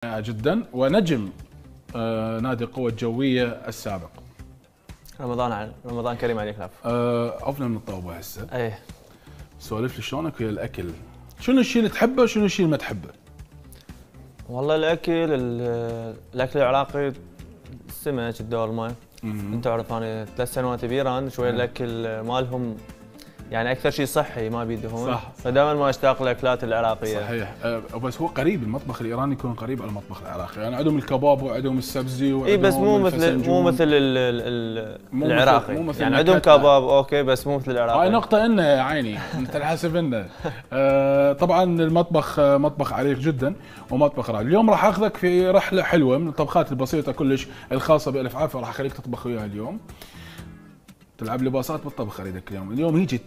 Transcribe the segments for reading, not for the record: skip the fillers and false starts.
جدا ونجم نادي القوة الجوية السابق. رمضان كريم عليك العفو. عفنا من الطاوبة هسه. ايه سولف لي شلونك ويا الاكل؟ شنو الشيء اللي تحبه وشنو الشيء اللي ما تحبه؟ والله الاكل العراقي السمك الدولمه. انت تعرف انا 3 سنوات بايران شويه الاكل مالهم يعني اكثر شيء صحي ما بيه دهون. صح. فدائما ما اشتاق للاكلات العراقيه. صحيح. بس هو قريب، المطبخ الايراني يكون قريب على المطبخ العراقي، يعني عندهم الكباب وعندهم السبزي وعندهم اي بس مو مثل العراقي. يعني عندهم كباب اوكي بس مو مثل العراقي. هاي نقطة إنه يا عيني انت الحاسب إنه طبعا المطبخ مطبخ عريق جدا ومطبخ رائع. اليوم راح اخذك في رحلة حلوة من الطبخات البسيطة كلش الخاصة بألف عافية، راح اخليك تطبخ وياها اليوم. تلعب لي باصات بالطبخ اريدك اليوم هيجي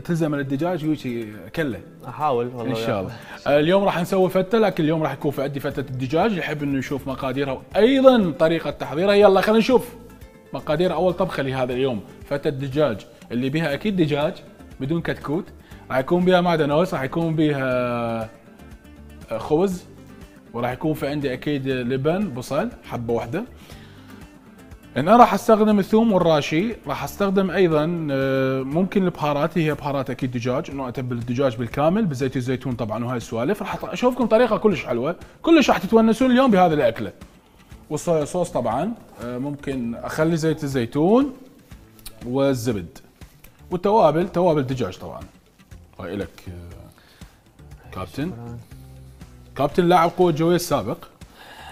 تلزم الدجاج ويجي كله. احاول والله ان شاء الله. اليوم راح نسوي فته، لكن اليوم راح يكون في عندي فته الدجاج، اللي يحب انه يشوف مقاديرها وايضا طريقه تحضيرها. يلا خلينا نشوف مقادير اول طبخه لهذا اليوم. فته الدجاج اللي بها اكيد دجاج بدون كتكوت، راح يكون بها معدنوس، راح يكون بها خبز، وراح يكون في عندي اكيد لبن بصل حبه واحده. انا راح استخدم الثوم والراشي، راح استخدم ايضا ممكن البهارات، هي بهارات اكيد دجاج، انه اتبل الدجاج بالكامل بزيت الزيتون طبعا وهاي السوالف. راح اشوفكم طريقه كلش حلوه، كلش راح تتونسون اليوم بهذه الاكله. والصويا صوص طبعا ممكن اخلي زيت الزيتون والزبد، والتوابل توابل دجاج طبعا. هاي لك كابتن لاعب قوة جوية السابق.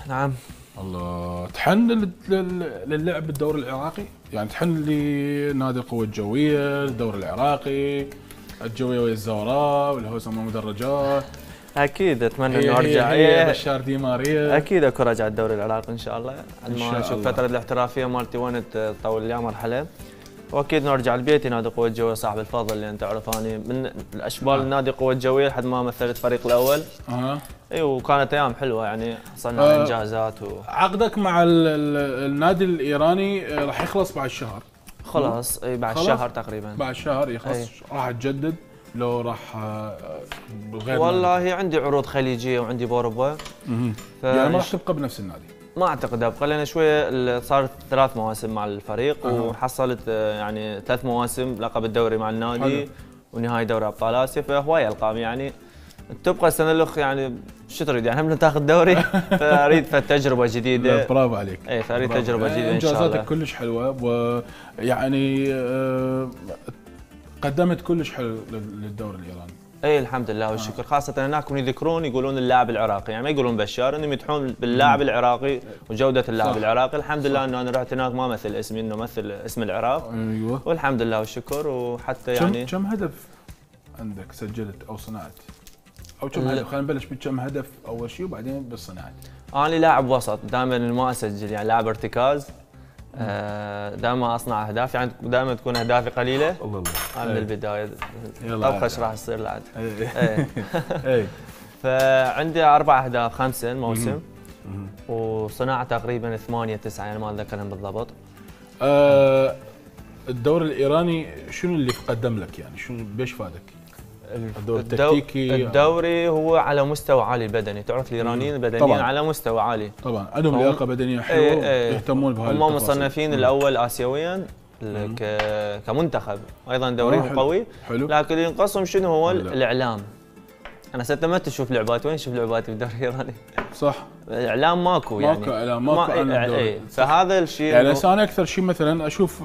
نعم. الله، تحن للعب بالدوري العراقي؟ يعني تحن لنادي القوة الجوية، الدوري العراقي، الجوية ويا الزوراء والهوسة مدرجات؟ اكيد اتمنى انه ارجع. هي بشار دي ماريا. اكيد اكو رجع الدوري العراقي ان شاء الله، ما اشوف فترة الاحترافية مالتي وين تطول لي مرحلة. واكيد نرجع لبيتي نادي قوة الجوية صاحب الفضل، اللي انت تعرف اني من الاشبال نادي قوة الجوية لحد ما مثلت الفريق الاول. اي وكانت ايام حلوه يعني، حصلنا على انجازات عقدك مع النادي الايراني راح يخلص بعد شهر. خلاص اي بعد شهر تقريبا. بعد شهر يخلص. راح تجدد لو راح بغير والله نادي. عندي عروض خليجيه وعندي باوروبا. يعني ما راح تبقى بنفس النادي؟ ما اعتقد ابقى، لان شويه صارت 3 مواسم مع الفريق وحصلت يعني 3 مواسم لقب الدوري مع النادي ونهايه دوري ابطال اسيا، فهوايه القاب يعني. تبقى السنه الاخ يعني شو تريد يعني هم تاخذ دوري فاريد تجربه جديده. برافو عليك. اي فاريد تجربه جديده ان شاء الله. انجازاتك كلش حلوه، ويعني قدمت كلش حلو للدوري الايراني. اي الحمد لله والشكر. خاصه هناك يذكرون يقولون اللاعب العراقي، يعني ما يقولون بشار، انهم يمدحون باللاعب العراقي وجوده اللاعب العراقي. الحمد لله انه انا رحت هناك ما مثل اسمي، انه مثل اسم العراق. ايوه والحمد لله والشكر. وحتى يعني كم هدف عندك سجلت او صنعت؟ او كم هدف؟ خلينا نبلش بكم هدف اول شيء وبعدين بالصناعات. انا لاعب وسط، دائما ما اسجل يعني لاعب ارتكاز. دائما اصنع اهداف، يعني دائما تكون اهدافي قليله. الله من البدايه طبخه راح تصير لعد. اي فعندي 4 أهداف 5 موسم، وصناعه تقريبا 8 9 يعني ما اتذكرهم بالضبط. الدوري الايراني شنو اللي قدم لك يعني؟ شنو بيش فادك؟ الدوري التكتيكي. الدوري هو على مستوى عالي البدني، تعرف الايرانيين بدنيا على مستوى عالي. طبعا عندهم لياقه بدنيه حلوه. يهتمون بهاي هم مصنفين الاول اسيويا كمنتخب، ايضا دوريهم قوي. حلو. لكن اللي ينقصهم شنو هو الاعلام. انا ما تشوف لعبات، وين تشوف لعبات بالدوري الايراني؟ صح. الاعلام ماكو يعني. ماكو اعلام، ماكو عن الدوري. فهذا الشيء يعني انا اكثر شيء مثلا اشوف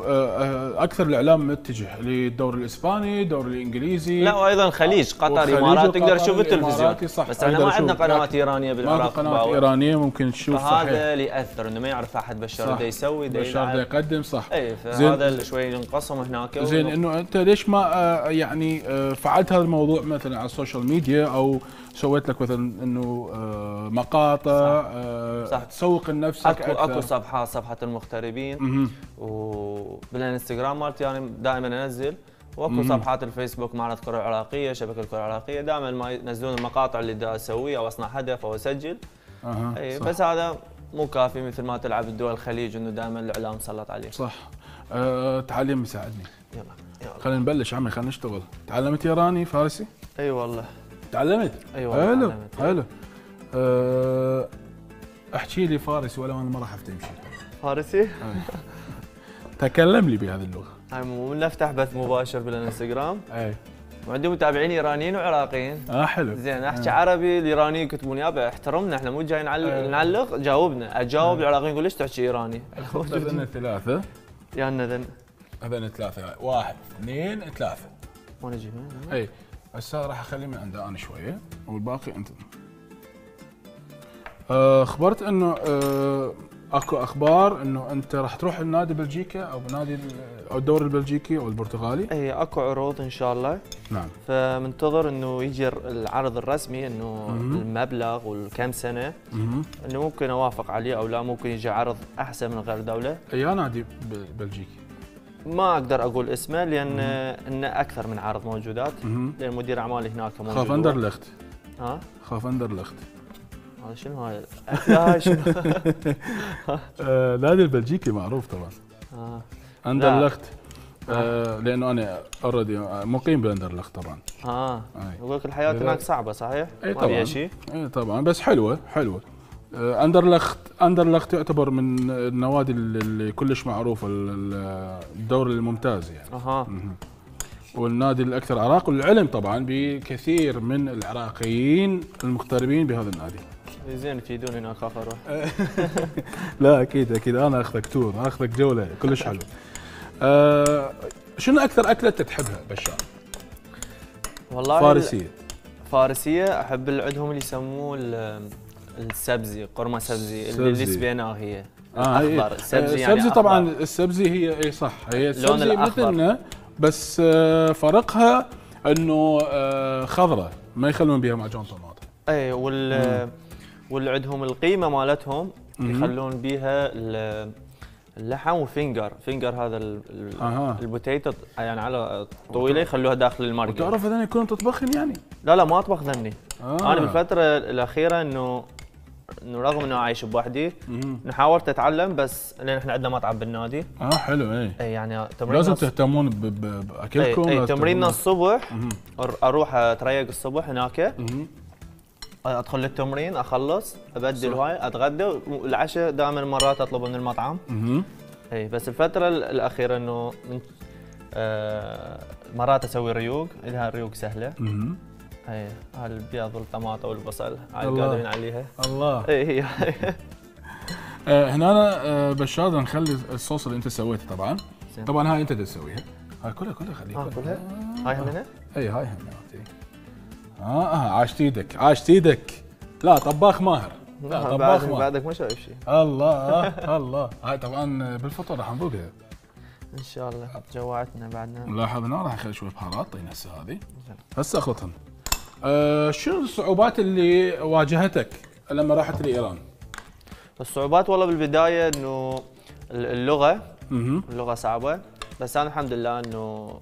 اكثر الاعلام متجه للدوري الاسباني، الدوري الانجليزي. لا وايضا الخليج، قطر، امارات، تقدر تشوف التلفزيون. صح. بس احنا ما عندنا قنوات ايرانيه بالعراق. ما قنوات ايرانيه ممكن تشوف. فهذا اللي ياثر، انه ما يعرف احد بشار دا يسوي دا بشار دا يقدم. صح. اي فهذا شوي ينقصهم هناك. زين انه انت ليش ما يعني فعلت هذا الموضوع مثلا على السوشيال ميديا، او سويت لك مثلا انه مقاطع صح. تسوق لنفسك اكثر. اكو صفحه المغتربين وبالانستغرام مالتي يعني دائما انزل، واكو صفحات الفيسبوك معرض الكره العراقيه، شبكه الكره العراقيه، دائما ما ينزلون المقاطع اللي دا اسويه او اصنع هدف او اسجل. اي بس هذا مو كافي مثل ما تلعب الدول الخليج، انه دائما الاعلام مسلط عليه. صح. تعلم يساعدني. يلا خلينا نبلش عمي، خلينا نشتغل. تعلمت ايراني فارسي؟ اي والله تعلمت؟ اي والله حلو. احكي لي فارسي ولا انا ما راح افتمشي. فارسي؟ تكلم لي بهذه اللغه. هاي مو نفتح بث مباشر بالانستغرام. اي. وعندي متابعين ايرانيين وعراقيين. حلو. زين احكي عربي، الايرانيين يكتبون يابا احترمنا، احنا مو جاي نعلق، جاوبنا. اجاوب العراقيين يقول ليش تحكي ايراني؟ هذن ثلاثه. يانا ذن. هذن ثلاثه، 1 2 3. وانا اجيب. اي. هسه راح اخلي من عندي انا شويه والباقي انت. اخبرت انه اكو اخبار انه انت راح تروح النادي بلجيكا او نادي او الدوري البلجيكي او البرتغالي. اي اكو عروض ان شاء الله. نعم. فمنتظر انه يجي العرض الرسمي انه المبلغ والكم سنه انه ممكن اوافق عليه او لا، ممكن يجي عرض احسن من غير دوله. اي نادي بلجيكي؟ ما اقدر اقول اسمه لان انه اكثر من عرض موجودات، لان مدير اعمالي هناك موجود. خاف اندرلخت. خاف اندرلخت. هذا شنو هاي؟ هاي شنو؟ نادي البلجيكي معروف طبعا. اندرلخت. لانه انا اوريدي مقيم باندرلخت طبعا. يقول لك الحياه هناك صعبه صحيح؟ اي طبعا. اي طبعا بس حلوه. اندرلخت يعتبر من النوادي اللي كلش معروفه الدوري الممتاز يعني. والنادي الاكثر عراق، والعلم طبعا بكثير من العراقيين المغتربين بهذا النادي. زين يفيدوني هناك اخر اروح. لا اكيد انا اخذك تور، اخذك جوله كلش حلو. شنو اكثر اكله تحبها بشار؟ والله فارسيه احب عندهم اللي يسموه السبزي، قرمه سبزي اللي سبيناه هي اخضر. السبزي يعني السبزي طبعا. السبزي هي اي صح، هي السبزي مثلنا بس فرقها انه خضراء ما يخلون بها معجون طماطم. اي واللي عندهم القيمه مالتهم يخلون بيها اللحم وفينجر هذا البوتيتو يعني على طويله يخلوها داخل المرقه. وتعرف هذول يكونوا تطبخن يعني؟ لا ما اطبخ ذني. انا بالفتره الاخيره انه رغم انه عايش بوحدي نحاول اتعلم، بس لان احنا عندنا مطعم بالنادي. حلو. اي يعني لازم تهتمون باكلكم. تمريننا الصبح اروح اتريق الصبح هناك، ادخل للتمرين اخلص ابدل هواي اتغدى، والعشاء دائما مرات اطلب من المطعم. اي بس الفتره الاخيره انه مرات اسوي ريوق، اذا الريوق سهله. اي البيض والطماطم والبصل قادرين عليها. الله. اي هنا بشار نخلي الصوص اللي انت سويته طبعا. طبعا هاي انت تسويها. هاي كلها خليها. كلها. هاي همنا؟ اي هاي همنا. عاشت ايدك. لا طباخ ماهر. بعدك ما شايف شيء. الله. هاي طبعا بالفطور راح نذوقها ان شاء الله. جوعتنا بعدنا. لاحظ هنا راح نخلي شويه بهارات. طيب هسه اخلطهم. شنو الصعوبات اللي واجهتك لما رحت لايران؟ الصعوبات والله بالبدايه انه اللغه صعبه، بس انا الحمد لله انه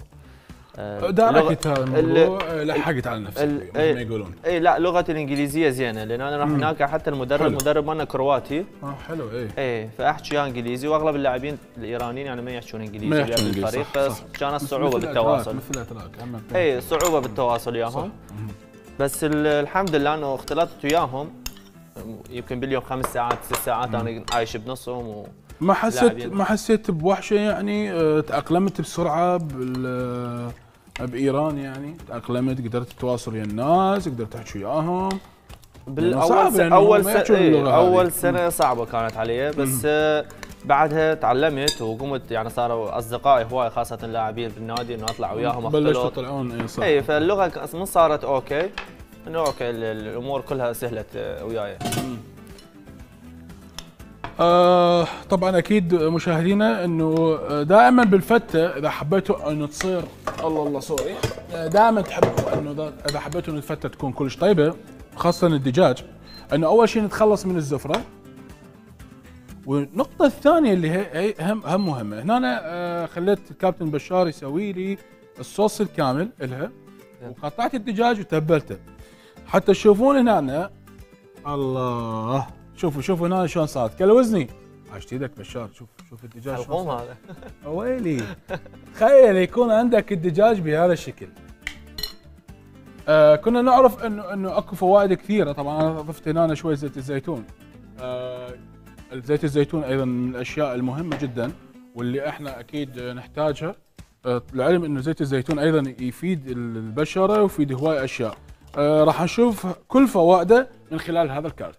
داركت هذا الموضوع، لحقت على نفسك مثل ما يقولون. اي لا لغتي الانجليزيه زينه، لان انا راح هناك حتى المدرب مالنا كرواتي. حلو. اي فاحكي وياه انجليزي، واغلب اللاعبين الايرانيين يعني ما يحكون انجليزي بالفريق، بس كانت صعوبه بالتواصل. مثل الاتراك. اي صعوبه بالتواصل وياهم. بس الحمد لله انه اختلطت وياهم يمكن باليوم 5 ساعات 6 ساعات انا عايش بنصهم. ما حسيت بوحشه يعني؟ تاقلمت بسرعه بايران يعني؟ تاقلمت، قدرت تتواصل ويا الناس، قدرت تحكي وياهم؟ اول سنه صعبه كانت علي، بس بعدها تعلمت وقمت يعني صاروا اصدقائي هواي خاصه اللاعبين بالنادي انه اطلع وياهم اختلط. بلشتوا تطلعون. اي صح. اي فاللغه من صارت اوكي انه اوكي الامور كلها سهلت وياي. طبعا اكيد مشاهدينا انه دائما بالفته اذا حبيتوا انه تصير الله سوري، دائما تحبوا انه اذا حبيتوا انه الفته تكون كلش طيبه خاصه الدجاج، انه اول شيء نتخلص من الزفره، والنقطه الثانيه اللي هي هم مهمه. هنا أنا خليت الكابتن بشار يسوي لي الصوص الكامل لها، وقطعت الدجاج وتبلته حتى تشوفون هنا. الله شوفوا هنا شلون صارت كالوزني. عاشت ايدك بشار. شوف الدجاج شلون هذا. ويلي تخيل يكون عندك الدجاج بهذا الشكل. كنا نعرف انه اكو فوائد كثيره. طبعا انا ضفت هنا شويه زيت الزيتون زيت الزيتون ايضا من الاشياء المهمه جدا واللي احنا اكيد نحتاجها. العلم انه زيت الزيتون ايضا يفيد البشره ويفيد هواي اشياء. راح نشوف كل فوائده من خلال هذا الكارت.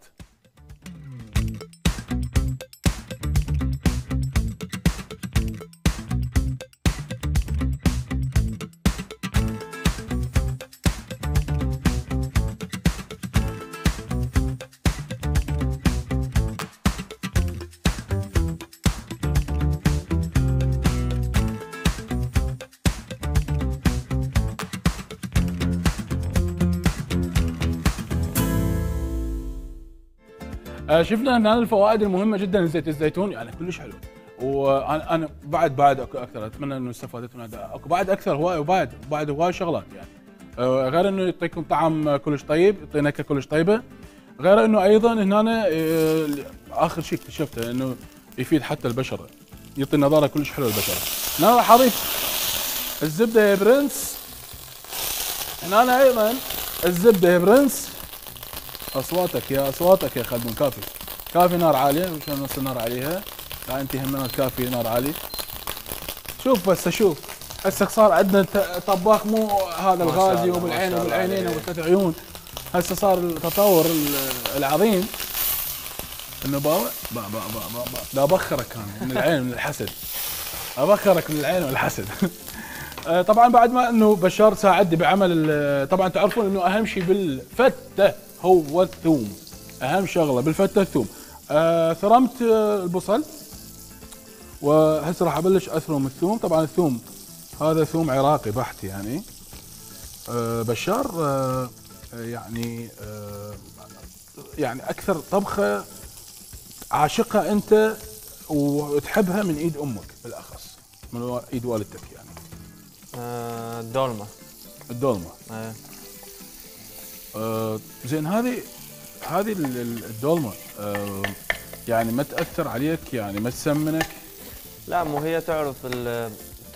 شفنا ان الفوائد المهمه جدا لزيت الزيتون يعني كلش حلو. وانا بعد اكو اكثر، اتمنى انه استفادت من هذا. اكو بعد اكثر هواي وبعد هواي شغلات يعني. غير انه يعطيكم طعم كلش طيب، يعطي نكهه كلش طيبه. غير انه ايضا هنا اخر شيء اكتشفته انه يفيد حتى البشره، يعطي نضاره كلش حلوه للبشره. هنا راح اضيف الزبده يا برنس. هنا ايضا الزبده يا برنس. اصواتك يا خدم، كافي نار عاليه. وشلون نص النار عليها؟ لا انت همنا كافي نار عالي. شوف بس شوف هسه صار عندنا طباخ مو هذا الغازي وبالعين وبالعينين وبالثلاث عيون. هسه صار التطور العظيم انه لا ابخرك انا من العين من الحسد، ابخرك من العين والحسد. طبعا بعد ما انه بشار ساعدني بعمل، طبعا تعرفون انه اهم شيء بالفته هو الثوم. اهم شغله بالفته الثوم. ثرمت البصل وهسه راح ابلش اثرم الثوم. طبعا الثوم هذا ثوم عراقي بحت يعني. بشار يعني اكثر طبخه عاشقها انت وتحبها من ايد امك بالاخص، من ايد والدتك يعني. الدولمه. زين هذه الدولمه يعني ما تاثر عليك يعني ما تسمنك؟ لا مو هي تعرف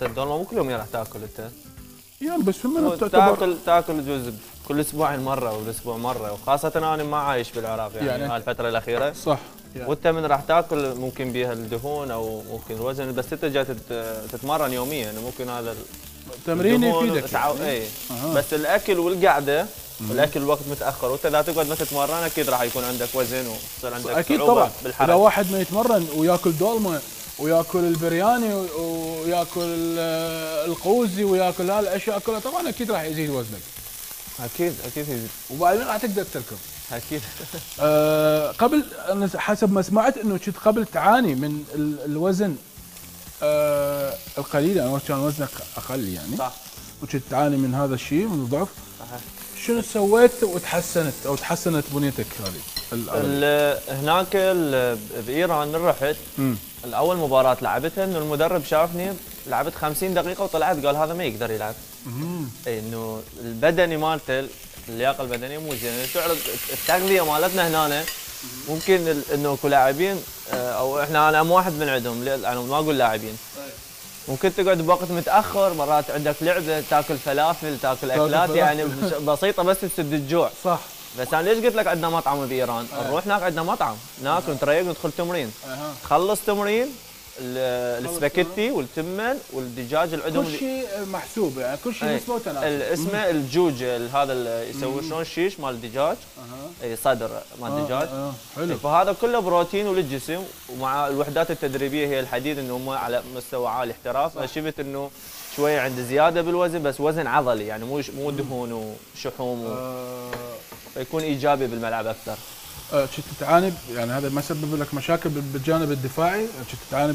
الدولمه مو كل يوم راح تاكل انت يعني، بس من تاكل جزء كل اسبوعين مره ولا اسبوع مره، وخاصه انا ما عايش بالعراق يعني هاي الفتره الاخيره صح يعني. وانت من راح تاكل ممكن بيها الدهون او ممكن الوزن، بس انت جاي تتمرن يوميا يعني ممكن هذا التمرين يفيدك يعني. اي بس الاكل والقعده والاكل الوقت متاخر، وانت اذا تقعد ما تتمرن اكيد راح يكون عندك وزن ويصير عندك اكيد صعوبه طبعا بالحركه. اذا واحد ما يتمرن وياكل دولمه وياكل البرياني وياكل القوزي وياكل هالاشياء كلها طبعا اكيد راح يزيد وزنك. اكيد يزيد. وبعدين راح تقدر تركض. اكيد. قبل انا حسب ما سمعت انه كنت قبل تعاني من الوزن القليل يعني، كان وزنك اقل يعني. صح. وكنت تعاني من هذا الشيء من الضعف. صحيح. شنو سويت وتحسنت بنيتك هذه؟ هناك بايران من رحت الاول مباراه لعبتها انه المدرب شافني لعبت 50 دقيقه وطلعت قال هذا ما يقدر يلعب. اي انه البدني مالته اللياقه البدنيه مو زينه. تعرف التغذيه مالتنا هنا ممكن انه اكو لاعبين او انا مو واحد من عندهم، انا ما اقول لاعبين، ممكن تقعد بوقت متاخر مرات عندك لعبه تاكل فلافل تاكل اكلات يعني بسيطه بس تسد الجوع. صح. بس انا ليش قلت لك عندنا مطعم بايران؟ نروح هناك عندنا مطعم ناكل نتريق ندخل تمرين. تخلص تمرين السباكيتي والتمن والدجاج اللي عندهم كل شيء محسوب يعني كل شيء نسبه وتناسب. اسمه الجوج هذا اللي يسوي شلون الشيش مال الدجاج. اي صدر مال الدجاج. حلو. فهذا كله بروتين وللجسم، ومع الوحدات التدريبيه هي الحديد انه هم على مستوى عالي احتراف. شفت انه شويه عندي زياده بالوزن بس وزن عضلي يعني مو دهون وشحوم فيكون ايجابي بالملعب اكثر. كنت تعاني يعني هذا ما سبب لك مشاكل بالجانب الدفاعي؟ كنت تعاني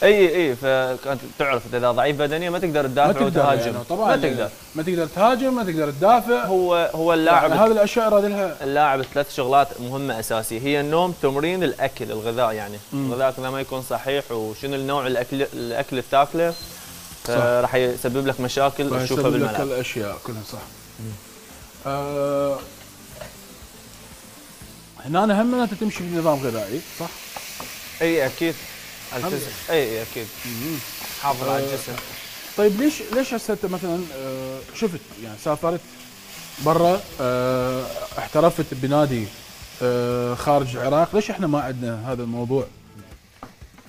اي فكانت تعرف اذا ضعيف بدنيا ما تقدر تدافع وتهاجم يعني. طبعا ما تقدر تهاجم، ما تقدر تدافع. هو اللاعب يعني هذه الاشياء يراد لها اللاعب 3 شغلات مهمه اساسيه، هي النوم، تمرين، الاكل، الغذاء يعني. غذائك اذا ما يكون صحيح وشنو النوع الاكل اللي بتاكله راح يسبب لك مشاكل تشوفها بالملعب. لك الاشياء كلها صح. هنا هم انت تمشي بنظام غذائي صح؟ اي اكيد. اي اكيد. حافظ على الجسم. طيب ليش هسه انت مثلا شفت يعني سافرت برا احترفت بنادي خارج العراق، ليش احنا ما عندنا هذا الموضوع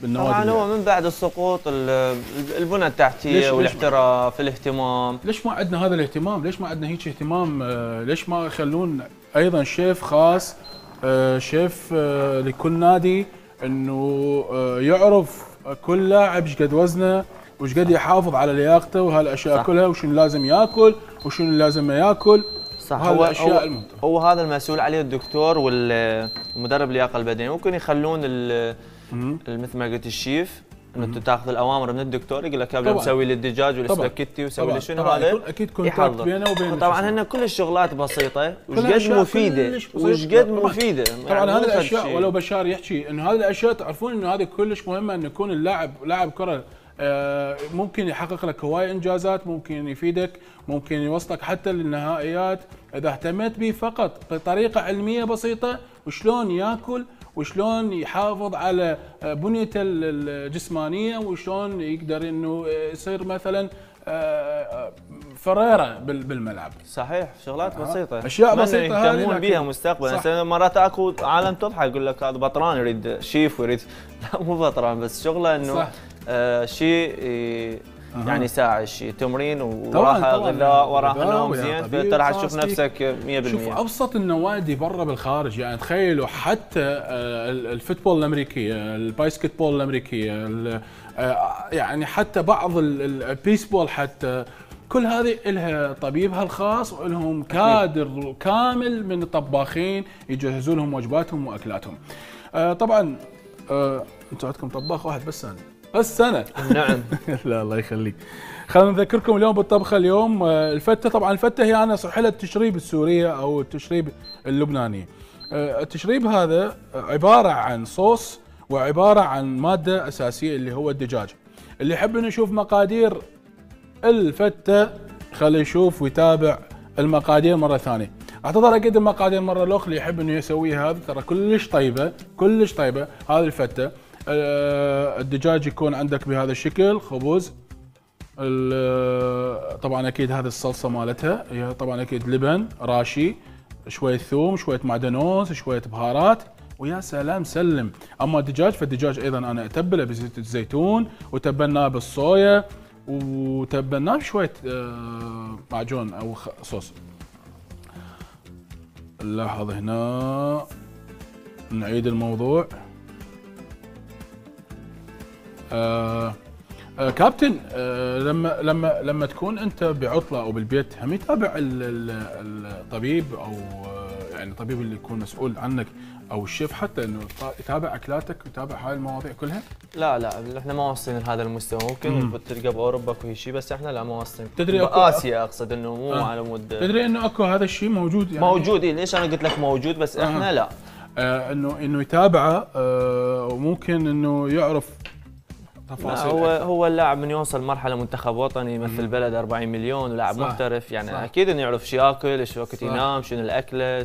بالنوادي؟ طبعا هو من بعد السقوط البنى التحتيه والاحتراف الاهتمام. ليش ما عندنا هذا الاهتمام؟ ليش ما عندنا هيك اهتمام؟ ليش ما يخلون ايضا شيف خاص، شيف لكل نادي، انه يعرف كل لاعب ايش قد وزنه وايش قد يحافظ على لياقته وهالاشياء كلها، وشنو لازم ياكل وشنو لازم ما ياكل. صح. هو هذا المسؤول عليه الدكتور والمدرب اللياقه البدنيه. ممكن يخلون مثل ما قلت الشيف انه انت تاخذ الاوامر من الدكتور، يقول لك يلا مسوي لي الدجاج والسباكيتي وسوي لي شنو هذا. اكيد كونتاكت بينه وبين. طبعا هن كل الشغلات بسيطه وش قد مفيده وش قد مفيده. طبعا هذه الاشياء ولو بشار يحكي انه هذه الاشياء تعرفون انه هذه كلش مهمه، انه يكون اللاعب لاعب كره ممكن يحقق لك هواي انجازات، ممكن يفيدك، ممكن يوصلك حتى للنهائيات اذا اهتميت به فقط بطريقه علميه بسيطه، وشلون ياكل وشلون يحافظ على بنيته الجسمانيه، وشلون يقدر انه يصير مثلا فريره بالملعب. صحيح، شغلات بسيطه، اشياء بسيطه يهتمون بيها مستقبلا. هسه مرات اكو عالم تضحك يقول لك هذا بطران يريد شيف ويريد لا مو بطران، بس شغله انه شيء يعني يساعد، شيء تمرين وراها غذاء وراها نوم زين، فانت راح تشوف نفسك 100%. شوف ابسط النوادي برا بالخارج، يعني تخيلوا حتى الفوتبول الامريكيه، الباسكت بول الامريكيه، يعني حتى بعض البيسبول، حتى كل هذه لها طبيبها الخاص ولهم كادر كامل من الطباخين يجهزوا لهم وجباتهم واكلاتهم. طبعا انتم عندكم طباخ واحد بس انا نعم. لا الله يخليك. خلينا نذكركم اليوم بالطبخه. اليوم الفته، طبعا الفته هي انا صح لها التشريب السوريه او التشريب اللبناني. التشريب هذا عباره عن صوص وعباره عن ماده اساسيه اللي هو الدجاج. اللي يحب انه يشوف مقادير الفته خليه يشوف ويتابع المقادير مره ثانيه. اعتذر اكيد المقادير مره الاخرى، اللي يحب انه يسويها هذا ترى كلش طيبه كلش طيبه. هذه الفته الدجاج يكون عندك بهذا الشكل، خبز، طبعا اكيد هذه الصلصه مالتها هي طبعا اكيد لبن راشي، شويه ثوم، شويه معدنوس، شويه بهارات، ويا سلام سلم. اما الدجاج فالدجاج ايضا انا اتبله بزيت الزيتون، وتبلناه بالصويا، وتبلناه بشويه معجون او صوص. نلاحظ هنا، نعيد الموضوع. كابتن، لما تكون انت بعطله او بالبيت، هم يتابع الطبيب او يعني الطبيب اللي يكون مسؤول عنك او الشيف حتى انه يتابع اكلاتك ويتابع هاي المواضيع كلها؟ لا احنا ما واصلين لهذا المستوى. ممكن تلقى باوروبا كل شيء، بس احنا لا ما واصلين. تدري باسيا اقصد، انه مو على مود. تدري انه اكو هذا الشيء موجود يعني؟ موجود. ليش انا قلت لك موجود، بس احنا لا. انه يتابعه، وممكن انه يعرف تفاصيل. هو اللاعب من يوصل مرحله منتخب وطني يمثل بلد 40 مليون ولاعب محترف، يعني صح. اكيد انه يعرف شو ياكل، شو وقت ينام، شنو الاكله،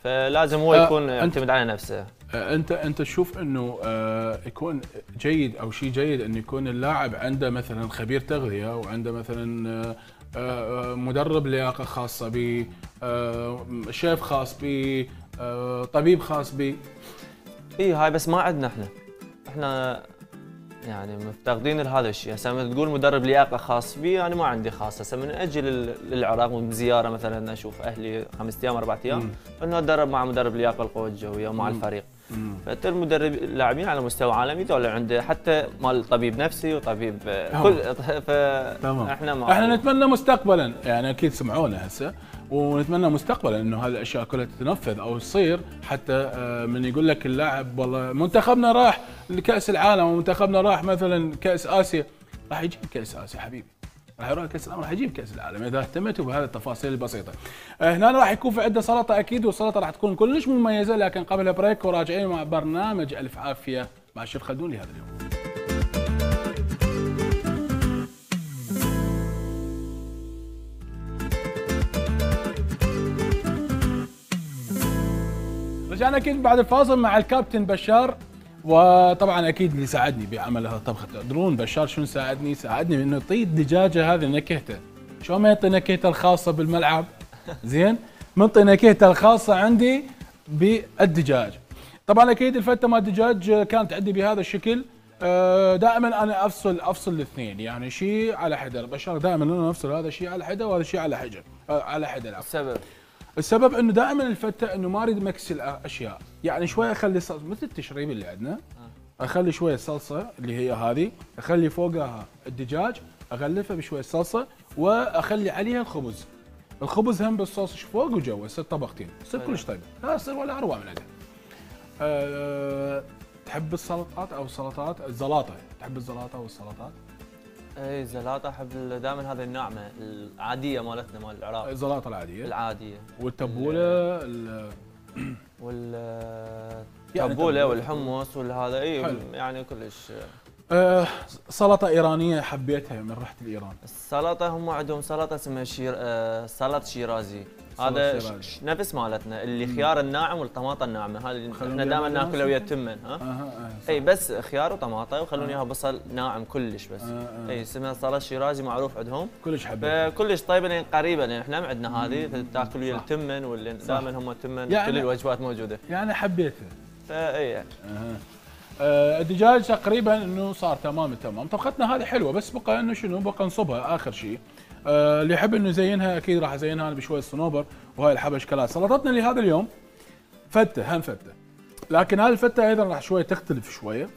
فلازم هو يكون يعتمد على نفسه. انت تشوف انه يكون جيد او شيء جيد انه يكون اللاعب عنده مثلا خبير تغذيه، وعنده مثلا مدرب لياقه خاصه به، شيف خاص به، طبيب خاص به. هاي بس ما عندنا احنا يعني مفتقدين لهذا الشيء. هسه تقول مدرب لياقه خاص بي، انا ما عندي خاص. هسه من اجي للعراق بزياره مثلا اشوف اهلي 5 ايام 4 ايام، انه اتدرب مع مدرب لياقه القوه الجويه ومع الفريق. فانت المدرب اللاعبين على مستوى عالمي دول عنده حتى مال طبيب نفسي وطبيب كل. احنا نتمنى مستقبلا، يعني اكيد سمعونا هسه، ونتمنى مستقبلا انه هذه الاشياء كلها تتنفذ او تصير. حتى من يقول لك اللاعب والله منتخبنا راح لكاس العالم، ومنتخبنا راح مثلا كاس اسيا، راح يجيب كاس اسيا حبيبي، راح يروح كاس العالم، راح يجيب كاس العالم اذا اهتمتوا بهذه التفاصيل البسيطه. هنا راح يكون في عندنا سلطه اكيد، والسلطه راح تكون كلش مميزه. لكن قبل بريك وراجعين مع برنامج الف عافيه مع الشيف خلدون لهذا اليوم. رجعنا اكيد بعد الفاصل مع الكابتن بشار، وطبعا اكيد اللي ساعدني بعمل هذا الطبخه. تدرون بشار شنو ساعدني؟ ساعدني بانه يعطي الدجاجه هذه نكهته. شلون ما يعطي نكهته الخاصه بالملعب، زين؟ منطي نكهته الخاصه عندي بالدجاج. طبعا اكيد الفته مال الدجاج كانت عندي بهذا الشكل. دائما انا افصل الاثنين، يعني شيء على حده. بشار دائما انا افصل هذا الشيء على حده وهذا الشيء على حده على حده. السبب انه دائما الفته انه ما اريد مكس الاشياء، يعني شويه اخلي صلصه مثل التشريب اللي عندنا، اخلي شويه صلصه اللي هي هذه، اخلي فوقها الدجاج، اغلفها بشويه صلصه واخلي عليها الخبز. الخبز هم بالصوص فوق وجوا، يصير طبقتين، يصير كلش طيب، لا يصير ولا اروع من هذا. تحب السلطات او السلطات؟ الزلاطه، تحب الزلاطه والسلطات؟ اي الزلاطه احب دائما هذه الناعمه العاديه مالتنا مال العراق. الزلاطه العاديه والتبوله والتبوله والحمص والهذا يعني كلش. سلطه ايرانيه حبيتها من رحت لايران. السلطه هم عندهم سلطه اسمها سلطه شيرازي، هذا نفس مالتنا اللي خيار الناعم والطماطه الناعمه، هذه احنا دائما ناكلها ويا التمن. اي بس خيار وطماطه وخلون اياها بصل ناعم كلش بس. اي اسمها سلطه شيرازي معروف عندهم كلش حبيتها كلش طيبه، لان قريبه، لان احنا عندنا هذه تاكل ويا التمن، واللي دائما هم التمن يعني كل الوجبات موجوده، يعني حبيتها. اي الدجاج تقريبا انه صار تمام التمام. طبختنا هذه حلوه، بس بقى انه شنو، بقى نصبها اخر شيء. اللي يحب انه يزينها اكيد راح ازينها انا بشويه صنوبر وهاي الحبشكلات. سلطتنا لهذا اليوم فته، هم فته، لكن هذه الفته ايضا راح شويه تختلف شويه،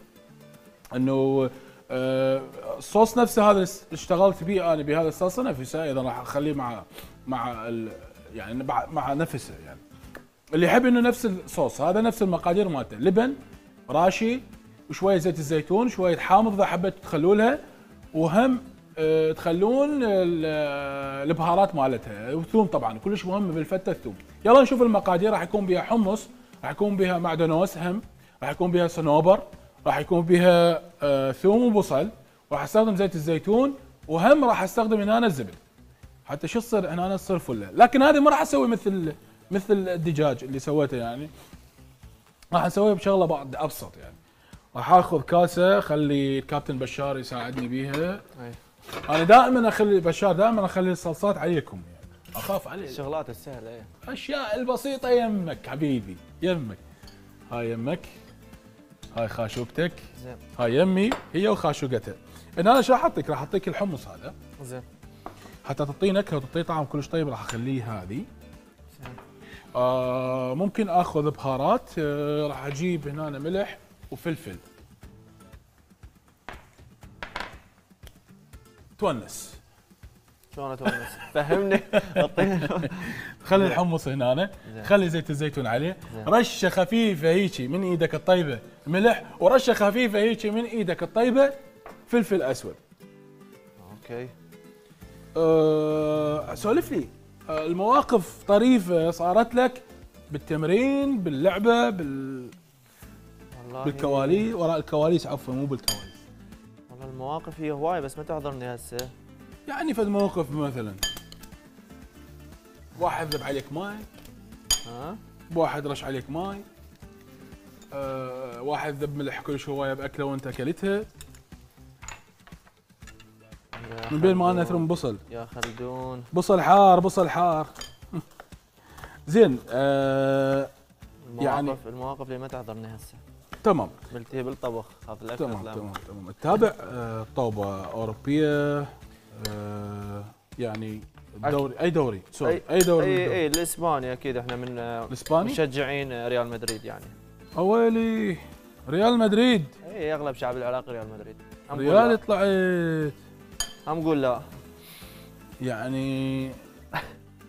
انه الصوص نفسه هذا اللي اشتغلت به انا بهذا الصلصه نفسها ايضا راح اخليه يعني مع نفسه. يعني اللي يحب انه نفس الصوص هذا نفس المقادير مالته، لبن راشي وشويه زيت الزيتون، شويه حامض اذا حبيتوا تخلولها، وهم تخلون البهارات مالتها، وثوم طبعا كلش مهم بالفته الثوم. يلا نشوف المقادير. راح يكون بها حمص، راح يكون بها معدنوس، هم راح يكون بها صنوبر، راح يكون بها ثوم وبصل، راح استخدم زيت الزيتون، وهم راح استخدم هنا الزبد حتى شو تصير هنا تصير فله. لكن هذه ما راح اسوي مثل الدجاج اللي سويته، يعني راح اسويها بشغله بعد ابسط. يعني راح اخذ كاسه، خلي الكابتن بشار يساعدني بيها. انا دائما اخلي بشار، دائما اخلي الصلصات عليكم، يعني اخاف عليه الشغلات السهله، اشياء البسيطه يمك حبيبي، يمك. هاي يمك، هاي خاشوقتك، زين. هاي يمي هي وخاشوقتها. انا ايش راح اعطيك؟ راح اعطيك الحمص هذا، زين، حتى تعطيه نكهه وتعطيه طعم كلش طيب. راح اخليه هذه، زين. ممكن اخذ بهارات، راح اجيب هنا ملح وفلفل. تونس شلون اتونس؟ فهمني. خلي الحمص هنا، خلي زيت الزيتون عليه، رشه خفيفه هيجي من ايدك الطيبه ملح، ورشه خفيفه هيجي من ايدك الطيبه فلفل اسود. اوكي. سولف لي المواقف طريفه صارت لك بالتمرين، باللعبه، بالكواليس، وراء الكواليس، عفوا مو بالكواليس. والله المواقف هي هواي بس ما تحضرني هسه. يعني فد موقف مثلا واحد ذب عليك ماي، واحد رش عليك ماي، واحد ذب ملح كل شويه باكله وانت اكلتها، من بين ما انا اثرم بصل يا خلدون، بصل حار، بصل حار. زين. يعني المواقف اللي ما تحضرني هسه. تمام. بلتهي بالطبخ، خاف الاكل. تمام. تتابع طوبه اوروبيه، يعني الدوري، اي دوري سوري، اي دوري؟ اي الاسباني اكيد، احنا من الاسباني مشجعين ريال مدريد يعني. اويلي ريال مدريد. اي اغلب شعب العراق ريال مدريد. ريال طلعت، هم نقول لا. يعني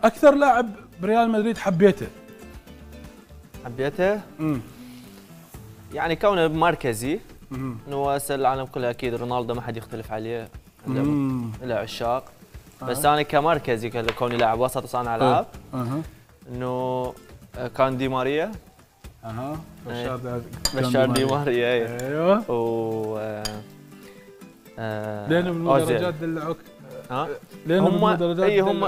اكثر لاعب بريال مدريد حبيته؟ يعني كونه مركزي، انه العالم كله اكيد رونالدو ما حد يختلف عليه، له عشاق. بس انا كمركزي كوني لاعب وسط وصانع العاب، انه كان دي ماريا. بشار دي ماريا. ايوه. و لانه من المدرجات دلعوك. لانه من المدرجات هم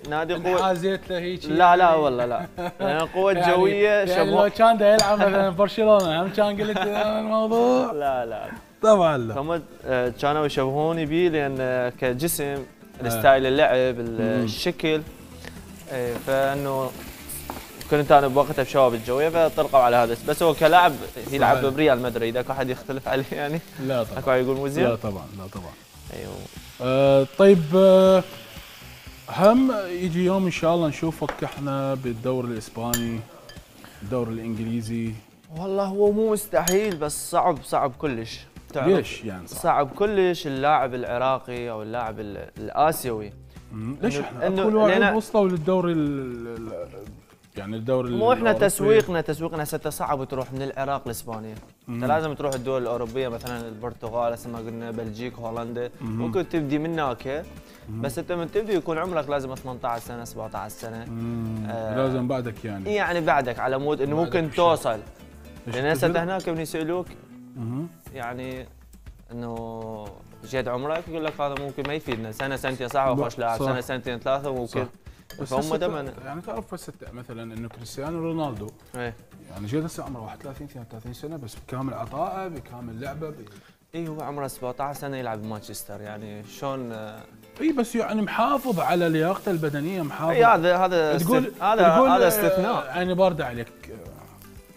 نادي قوة، حازيت له هيك. لا والله لا. لان القوة الجوية يعني لو كان دا يلعب مثلا برشلونة هم كان قلت الموضوع. لا طبعا لا. هم كانوا يشبهوني بيه، لان كجسم، الستايل اللعب، الشكل، فانه كنت انا بوقتها بشباب الجويه فطلقوا على هذا، بس هو كلاعب يلعب بريال مدريد، اكو احد يختلف عليه يعني؟ لا طبعا. اكو يقول مو زين؟ لا طبعا، لا طبعا. ايوه. طيب، هم يجي يوم ان شاء الله نشوفك احنا بالدوري الاسباني، الدوري الانجليزي. والله هو مو مستحيل، بس صعب كلش. ليش يعني صعب كلش اللاعب العراقي او اللاعب الاسيوي. ليش احنا كل واحد وصلوا للدوري يعني الدوري مو احنا تسويقنا هسه صعب تروح من العراق لاسبانيا. انت لازم تروح الدول الاوروبيه، مثلا البرتغال هسه ما قلنا، بلجيك، هولندا. ممكن تبدي من هناك، بس انت من تبدي يكون عمرك لازم 18 سنه 17 سنه. لازم بعدك يعني بعدك على مود انه ممكن توصل. لان هسه هناك من يسالوك يعني انه جيت عمرك، يقول لك هذا ممكن ما يفيدنا، سنه سنتين صح وخش لاعب، سنه سنتين ثلاثه ممكن. فهم دائما يعني تعرف هسه مثلا انه كريستيانو رونالدو يعني جيت هسه عمره 31 32 سنه، بس بكامل عطائه بكامل لعبه اي هو عمره 17 سنه يلعب بمانشستر، يعني شلون؟ اي بس يعني محافظ على لياقته البدنيه، محافظ. اي هذا تقول هذا استثناء. يعني بارده عليك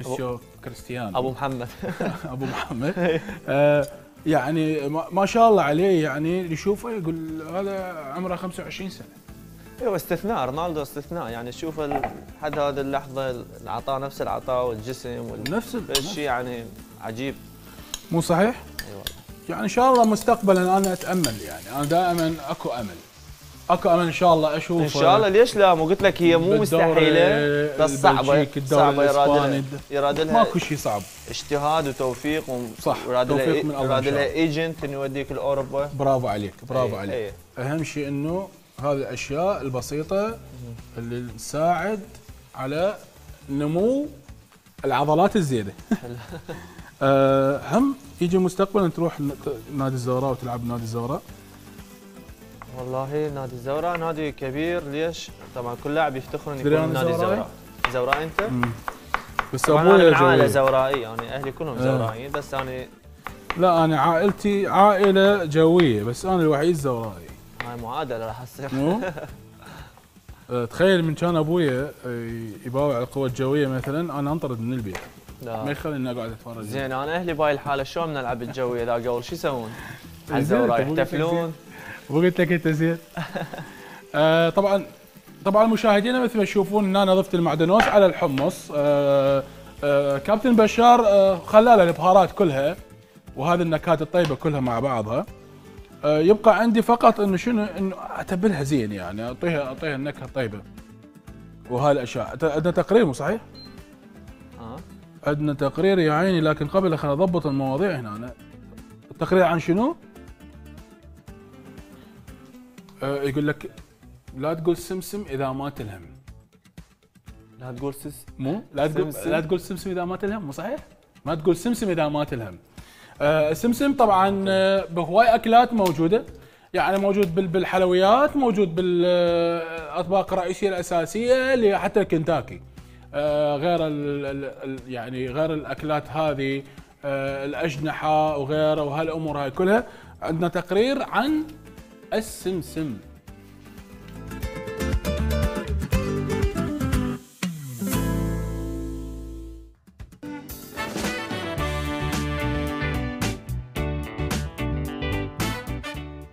مسيو كريستيانو ابو محمد ابو محمد. يعني ما شاء الله عليه، يعني اللي يشوفه يقول هذا عمره 25 سنه. ايوه استثناء، رونالدو استثناء، يعني شوف لحد هذه اللحظه العطاء نفس العطاء والجسم نفس الشيء، يعني عجيب. مو صحيح؟ اي والله. يعني ان شاء الله مستقبلا انا اتامل، يعني انا دائما اكو امل ان شاء الله اشوف ان شاء الله. ليش لا؟ مو قلت لك هي مو مستحيله، بس صعبه يراد لها ماكو شيء صعب، اجتهاد وتوفيق صح، توفيق من الله. يراد لها ايجنت انه يوديك لاوروبا. برافو عليك، برافو عليك. اهم شيء انه هذه الاشياء البسيطه اللي تساعد على نمو العضلات الزياده. هم يجي مستقبلا تروح نادي الزوراء وتلعب نادي الزوراء؟ والله نادي الزوراء نادي كبير. ليش؟ طبعا كل لاعب يفتخر انه يكون نادي الزوراء. زوراء انت؟ بس طبعا انا من عائله زورائيه، يعني اهلي كلهم زورائيين، بس انا لا، انا عائلتي عائله جويه، بس انا الوحيد زورائي. هاي معادله راح تصير. تخيل من كان ابويا يباوع القوى الجويه مثلا، انا انطرد من البيت. لا ما يخليني اقعد اتفرج. زين انا اهلي بهاي الحاله شلون نلعب الجويه ذا قبل شو يسوون؟ على الزوراء يحتفلون. وقلت لك انت زين. طبعا مشاهدينا مثل ما تشوفون ان انا ضفت المعدنوس على الحمص. كابتن بشار خلى البهارات كلها وهذه النكهات الطيبه كلها مع بعضها. يبقى عندي فقط انه شنو، انه اتبلها زين، يعني اعطيها النكهه الطيبه وهاي الاشياء. عندنا تقرير مو صحيح؟ عندنا تقرير يا عيني، لكن قبل خلينا نضبط المواضيع هنا. التقرير عن شنو؟ يقول لك لا تقول سمسم اذا ما تلهم. لا تقول مو لا تقول سمسم اذا ما تلهم، مو صحيح؟ ما تقول سمسم اذا ما تلهم. السمسم طبعا بهواي اكلات موجوده، يعني موجود بالحلويات، موجود بالاطباق الرئيسيه الاساسيه اللي حتى الكنتاكي. غير يعني غير الاكلات هذه، الاجنحه وغيره وهالامور هاي كلها. عندنا تقرير عن السمسم.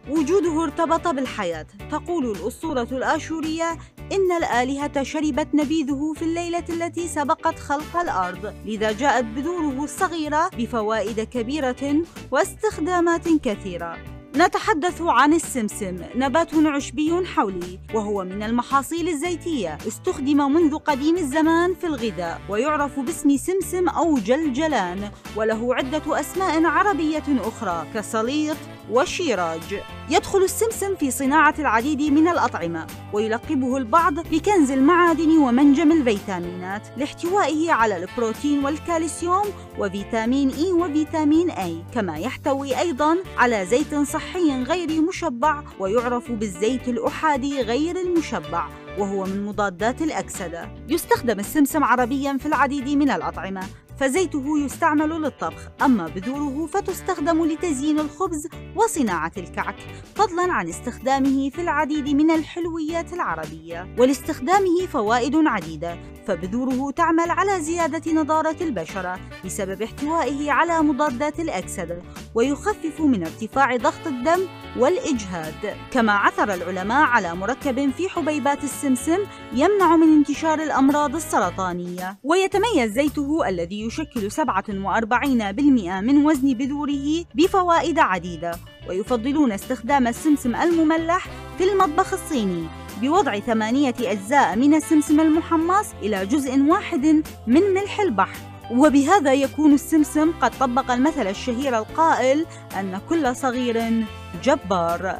وجوده ارتبط بالحياة. تقول الأسطورة الآشورية إن الآلهة شربت نبيذه في الليلة التي سبقت خلق الأرض، لذا جاءت بذوره الصغيرة بفوائد كبيرة واستخدامات كثيرة. نتحدث عن السمسم، نبات عشبي حولي، وهو من المحاصيل الزيتية. استخدم منذ قديم الزمان في الغذاء، ويعرف باسم سمسم أو جلجلان، وله عدة أسماء عربية أخرى كسليط وشيراج. يدخل السمسم في صناعة العديد من الأطعمة، ويلقبه البعض بكنز المعادن ومنجم الفيتامينات لاحتوائه على البروتين والكالسيوم وفيتامين إي وفيتامين أي، كما يحتوي أيضاً على زيت صحي غير مشبع، ويعرف بالزيت الأحادي غير المشبع، وهو من مضادات الأكسدة. يستخدم السمسم عربياً في العديد من الأطعمة، فزيته يستعمل للطبخ، أما بذوره فتستخدم لتزيين الخبز وصناعة الكعك، فضلاً عن استخدامه في العديد من الحلويات العربية. ولاستخدامه فوائد عديدة، فبذوره تعمل على زيادة نضارة البشرة بسبب احتوائه على مضادات الأكسدة، ويخفف من ارتفاع ضغط الدم والإجهاد. كما عثر العلماء على مركب في حبيبات السمسم يمنع من انتشار الأمراض السرطانية. ويتميز زيته الذي يشكل 47% من وزن بذوره بفوائد عديدة، ويفضلون استخدام السمسم المملح في المطبخ الصيني بوضع 8 أجزاء من السمسم المحمص إلى جزء واحد من ملح البحر. وبهذا يكون السمسم قد طبق المثل الشهير القائل أن كل صغير جبار.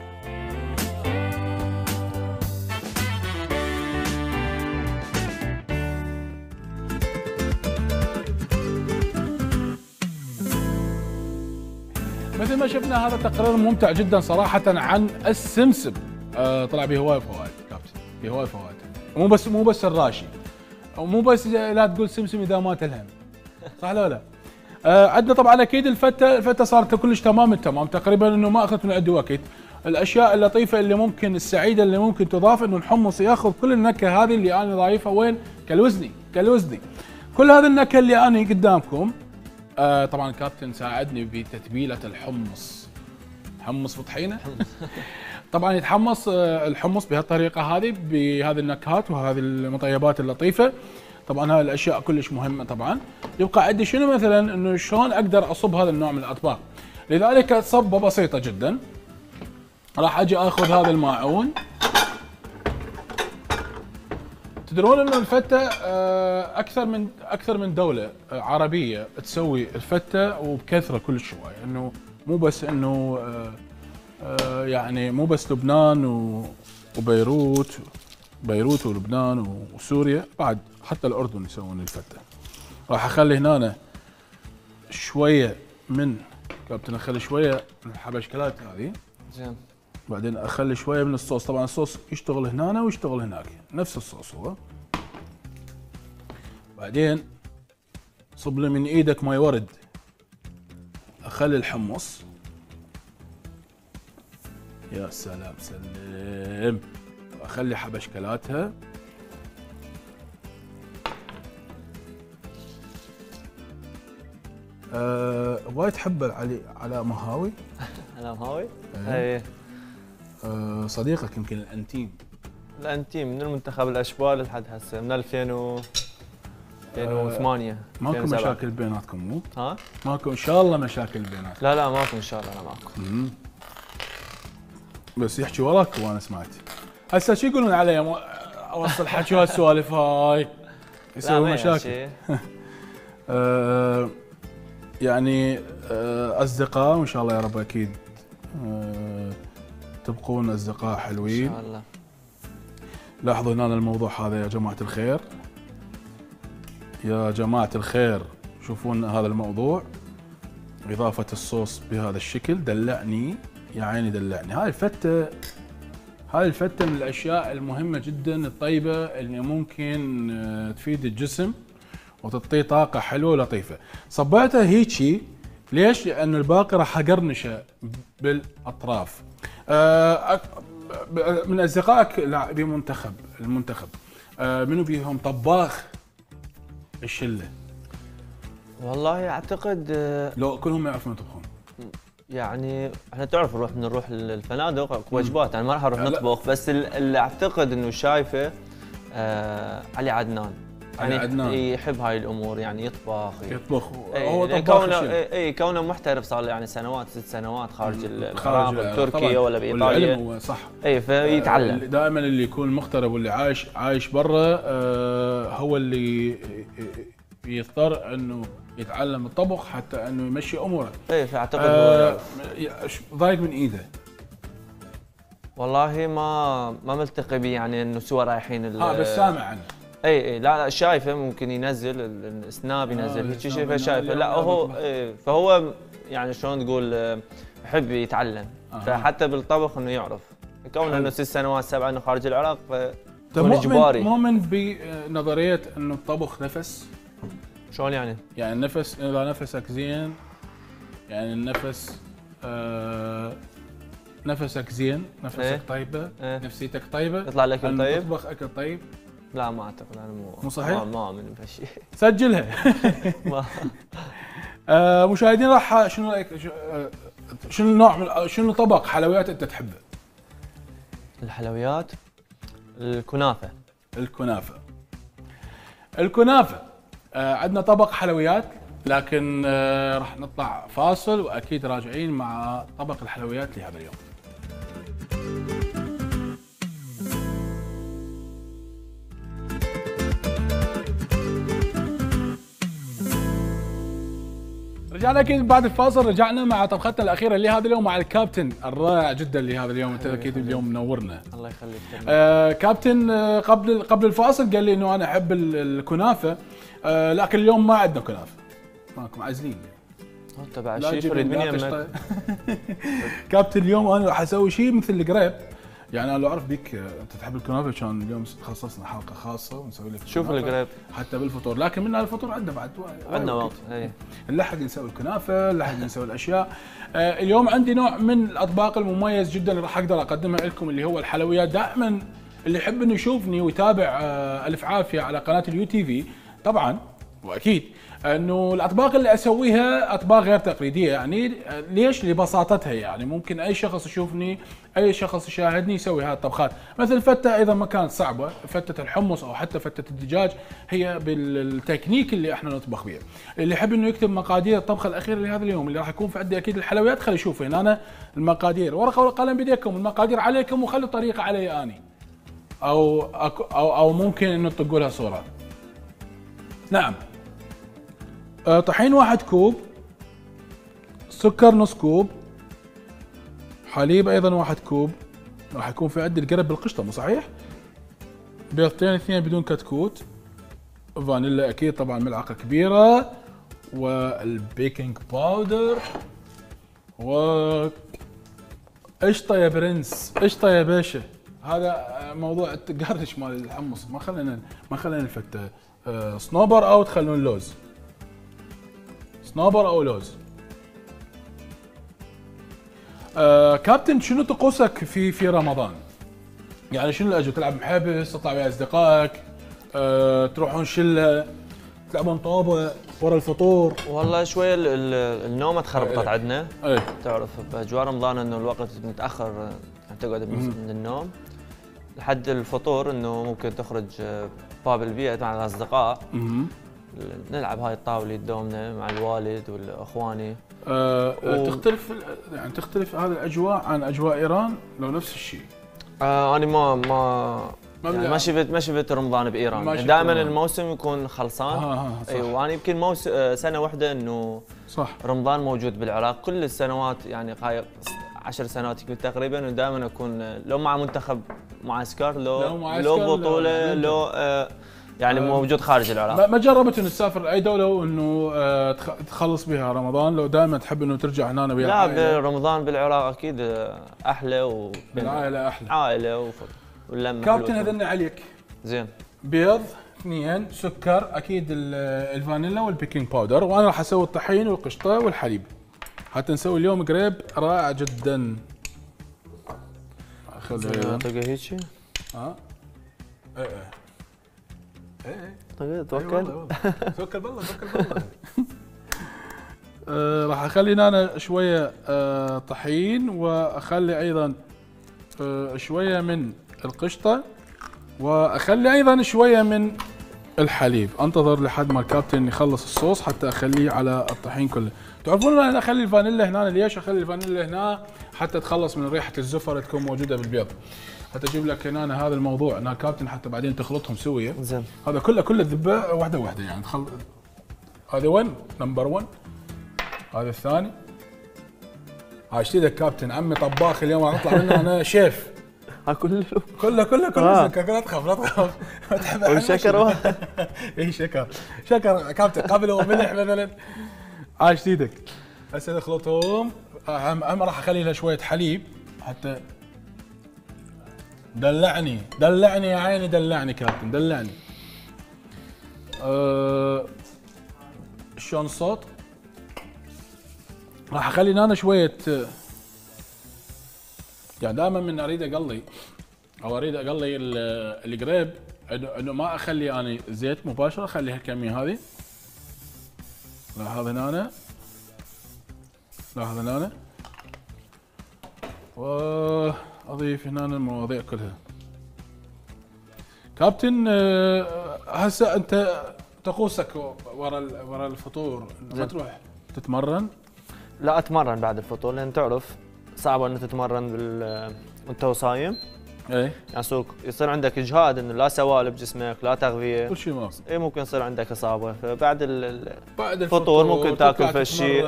مثل ما شفنا هذا تقرير ممتع جدا صراحة عن السمسم. طلع به هواي فوائد كابتن، به هواي فوائد، مو بس الراشي، ومو بس لا تقول سمسم اذا مات الهم، صح ولا لا؟ عندنا طبعا اكيد الفته صارت كلش تمام التمام تقريبا، انه ما اخذت من عندي وقت. الاشياء اللطيفه اللي ممكن السعيده اللي ممكن تضاف انه الحمص ياخذ كل النكهه هذه اللي انا ضايفها وين؟ كالوزني. كل هذه النكهه اللي انا قدامكم. طبعا الكابتن ساعدني بتتبيله الحمص، حمص وطحينه. طبعا يتحمص الحمص بهالطريقه هذه بهذه النكهات وهذه المطيبات اللطيفه. طبعا هاي الاشياء كلش مهمه. طبعا يبقى عندي شنو مثلا انه شلون اقدر اصب هذا النوع من الاطباق. لذلك صبه بسيطه جدا. راح اجي اخذ هذا الماعون. تدرون انه الفته اكثر من دوله عربيه تسوي الفته وبكثره كل شوي، انه مو بس انه يعني مو بس لبنان وبيروت ولبنان وسوريا، بعد حتى الاردن يسوون الفته. راح اخلي هنا شويه من كابتن، اخلي شويه من الحبشكلات هذه زين، بعدين اخلي شويه من الصوص. طبعا الصوص يشتغل هنا ويشتغل هناك، نفس الصوص هو. بعدين صب لي من ايدك ماي ورد. اخلي الحمص، يا سلام سلم، واخلي حبشكلاتها. وايد تحب على مهاوي. على مهاوي؟ اي. صديقك يمكن الانتيم من المنتخب الاشبال لحد هسه من 2008. ماكو مشاكل بيناتكم مو؟ ها؟ ماكو ان شاء الله مشاكل بيناتكم؟ لا ماكو ان شاء الله، لا ماكو. بس يحكي وراك وانا سمعت. هسه شو يقولون علي اوصل حكي هالسوالف هاي يسوي مشاكل. يعني اصدقاء وان شاء الله يا رب اكيد تبقون اصدقاء حلوين ان شاء الله. لاحظوا هنا الموضوع هذا يا جماعه الخير، يا جماعه الخير شوفون هذا الموضوع، اضافه الصوص بهذا الشكل. دلعني يا عيني دلعني. هاي الفته من الاشياء المهمه جدا الطيبه اللي ممكن تفيد الجسم وتعطيه طاقه حلوه ولطيفه. صبيتها هيجي ليش؟ لان الباقي راح اقرنشه بالاطراف. من اصدقائك لاعبي المنتخب منو فيهم طباخ الشله؟ والله اعتقد لو كلهم يعرفون يطبخون. يعني احنا تعرف نروح للفنادق وجبات، يعني ما راح نروح نطبخ. بس اللي اعتقد انه شايفه علي عدنان. يعني يحب هاي الامور، يعني يطبخ هو طباخ. كونه محترف صار له يعني 6 سنوات خارج العراق، تركيا ولا بايطاليا. صح. فيتعلم. دائما اللي يكون مغترب واللي عايش برا هو اللي يضطر انه يتعلم الطبخ حتى انه يمشي اموره. فاعتقد هو ضايق من ايده. والله ما ملتقي بيه، يعني انه سوا رايحين بس سامع عنه. لا شايفه ممكن ينزل السناب، ينزل هيك شيء شايفه. لا هو فهو يعني شلون تقول يحب يتعلم. فحتى بالطبخ انه يعرف، كونه انه 6 سنوات 7 انه خارج العراق. مؤمن بنظريه انه الطبخ نفس؟ شلون يعني؟ يعني النفس اذا نفسك زين، يعني النفس نفسك زين، نفسك إيه؟ طيبه، إيه؟ نفسيتك طيبه، يطلع الاكل أن طيب؟ تطبخ اكل طيب. لا ما اعتقد، انا مو صحيح؟ ما اؤمن بهالشيء. سجلها. ما- مشاهدين راح شنو رايك شنو نوع شنو طبق حلويات انت تحبه؟ الحلويات، الكنافه. الكنافه. الكنافه عندنا طبق حلويات، لكن راح نطلع فاصل واكيد راجعين مع طبق الحلويات لهذا اليوم. رجعنا اكيد بعد الفاصل، رجعنا مع طبختنا الاخيره لهذا اليوم مع الكابتن الرائع جدا لهذا اليوم. انت اكيد اليوم منورنا. الله يخليك. كابتن قبل الفاصل قال لي انه انا احب الكنافه، لكن اليوم ما عندنا كنافه، ماكو معزلين. تبع لا الشيف جبن يريد من لا يمك. قشطة. كابتن اليوم انا راح اسوي شيء مثل القريب. يعني انا لو اعرف بيك انت تحب الكنافه كان اليوم خصصنا حلقه خاصه ونسوي لك شوف الكنافة القريب. حتى بالفطور، لكن من الفطور عندنا بعد عندنا وقت. وقت. اي نلحق نسوي الكنافه، نلحق نسوي الاشياء. اليوم عندي نوع من الاطباق المميز جدا اللي راح اقدر اقدمها لكم، اللي هو الحلويات. دائما اللي يحب انه يشوفني ويتابع الف عافيه على قناه اليو تي في طبعا واكيد انه الاطباق اللي اسويها اطباق غير تقليديه. يعني ليش؟ لبساطتها. يعني ممكن اي شخص يشوفني، اي شخص يشاهدني يسوي هذه الطبخات. مثل الفته اذا ما كانت صعبه، فته الحمص او حتى فته الدجاج هي بالتكنيك اللي احنا نطبخ بيه. اللي يحب انه يكتب مقادير الطبخه الاخيره لهذا اليوم اللي راح يكون في عندي اكيد الحلويات، خلي يشوف هنا أنا المقادير، ورقه وقلم بيديكم، المقادير عليكم وخلي الطريقه علي اني. او ممكن انه تطقوا لها صوره. نعم. طحين 1 كوب، سكر نص كوب، حليب ايضا 1 كوب، راح يكون في عندي القرب بالقشطه مو صحيح؟ بيضتين 2 بدون كتكوت، فانيلا اكيد طبعا ملعقه كبيره، والبيكنج باودر، و قشطه يا برنس، قشطه يا باشا. هذا موضوع التقرش مال الحمص، ما خلينا الفته صنوبر او تخلون لوز، صنوبر او لوز. كابتن شنو طقوسك في رمضان؟ يعني شنو الاجواء؟ تلعب محبس، تطلع ويا اصدقائك، تروحون شله، تلعبون طابه ورا الفطور؟ والله شويه النومه تخربطت عندنا. ايه تعرف باجواء رمضان انه الوقت متاخر، يعني تقعد من النوم لحد الفطور، انه ممكن تخرج باب البيت مع الاصدقاء، نلعب هاي الطاوله دومنا مع الوالد والاخواني. تختلف يعني تختلف هذه الاجواء عن اجواء ايران لو نفس الشيء؟ انا يعني ما شفت رمضان بايران، دائما الموسم يكون خلصان. ايوه انا يمكن سنه واحده انه صح رمضان موجود بالعراق. كل السنوات يعني 10 سنوات يمكن تقريبا، ودائما اكون لو مع منتخب معسكر لو بطوله لو يعني موجود خارج العراق. ما جربت انه تسافر اي دوله وانه تخلص بها رمضان؟ لو دائما تحب انه ترجع هنا ويا لا رمضان بالعراق اكيد احلى، بالعائله احلى، عائله واللمه. كابتن هذني عليك زين. بيض 2، سكر اكيد، الفانيلا والبيكنج باودر، وانا راح اسوي الطحين والقشطه والحليب. حتى نسوي اليوم قريب رائع جدا. خذ هيك. ايه توكل. توكل بالله، توكل بالله. راح اخلي انا شويه طحين، واخلي ايضا شويه من القشطه، واخلي ايضا شويه من الحليب. انتظر لحد ما الكابتن يخلص الصوص حتى اخليه على الطحين كله. تعرفون انا اخلي الفانيلا هنا، ليش اخلي الفانيلا هنا؟ حتى تخلص من ريحه الزفر اللي تكون موجوده بالبيض. حتى اجيب لك هنا هذا الموضوع هنا كابتن، حتى بعدين تخلطهم سويه. زين. هذا كله الذبه واحده واحده يعني هذا 1 نمبر 1، هذا الثاني. هاي جديدك كابتن، عمي طباخ اليوم راح اطلع منه انا شيف. كله لا تخاف لا تخاف. والشكر اي شكر كابتن قبل وملح مثلا. هاي جديدك هسه اخلطهم. اهم راح اخلي له شويه حليب حتى دلعني يا عيني، دلعني كابتن دلعني. شلون الصوت. راح اخلي انا شويه، يعني دائما من اريد اقلي او اريد اقلي القريب انه ما اخلي اني زيت مباشره، اخلي هالكميه هذه. لاحظ هنا، لاحظ هنا، واضيف هنا المواضيع كلها. كابتن هسه انت طقوسك ورا الفطور ما تروح تتمرن؟ لا اتمرن بعد الفطور، لان تعرف صعب انه تتمرن وانت صايم. ايه يعني يصير عندك اجهاد، انه لا سوائل بجسمك لا تغذيه، كل شيء ما اي ممكن يصير عندك اصابه. فبعد بعد الفطور ممكن تاكل فشي،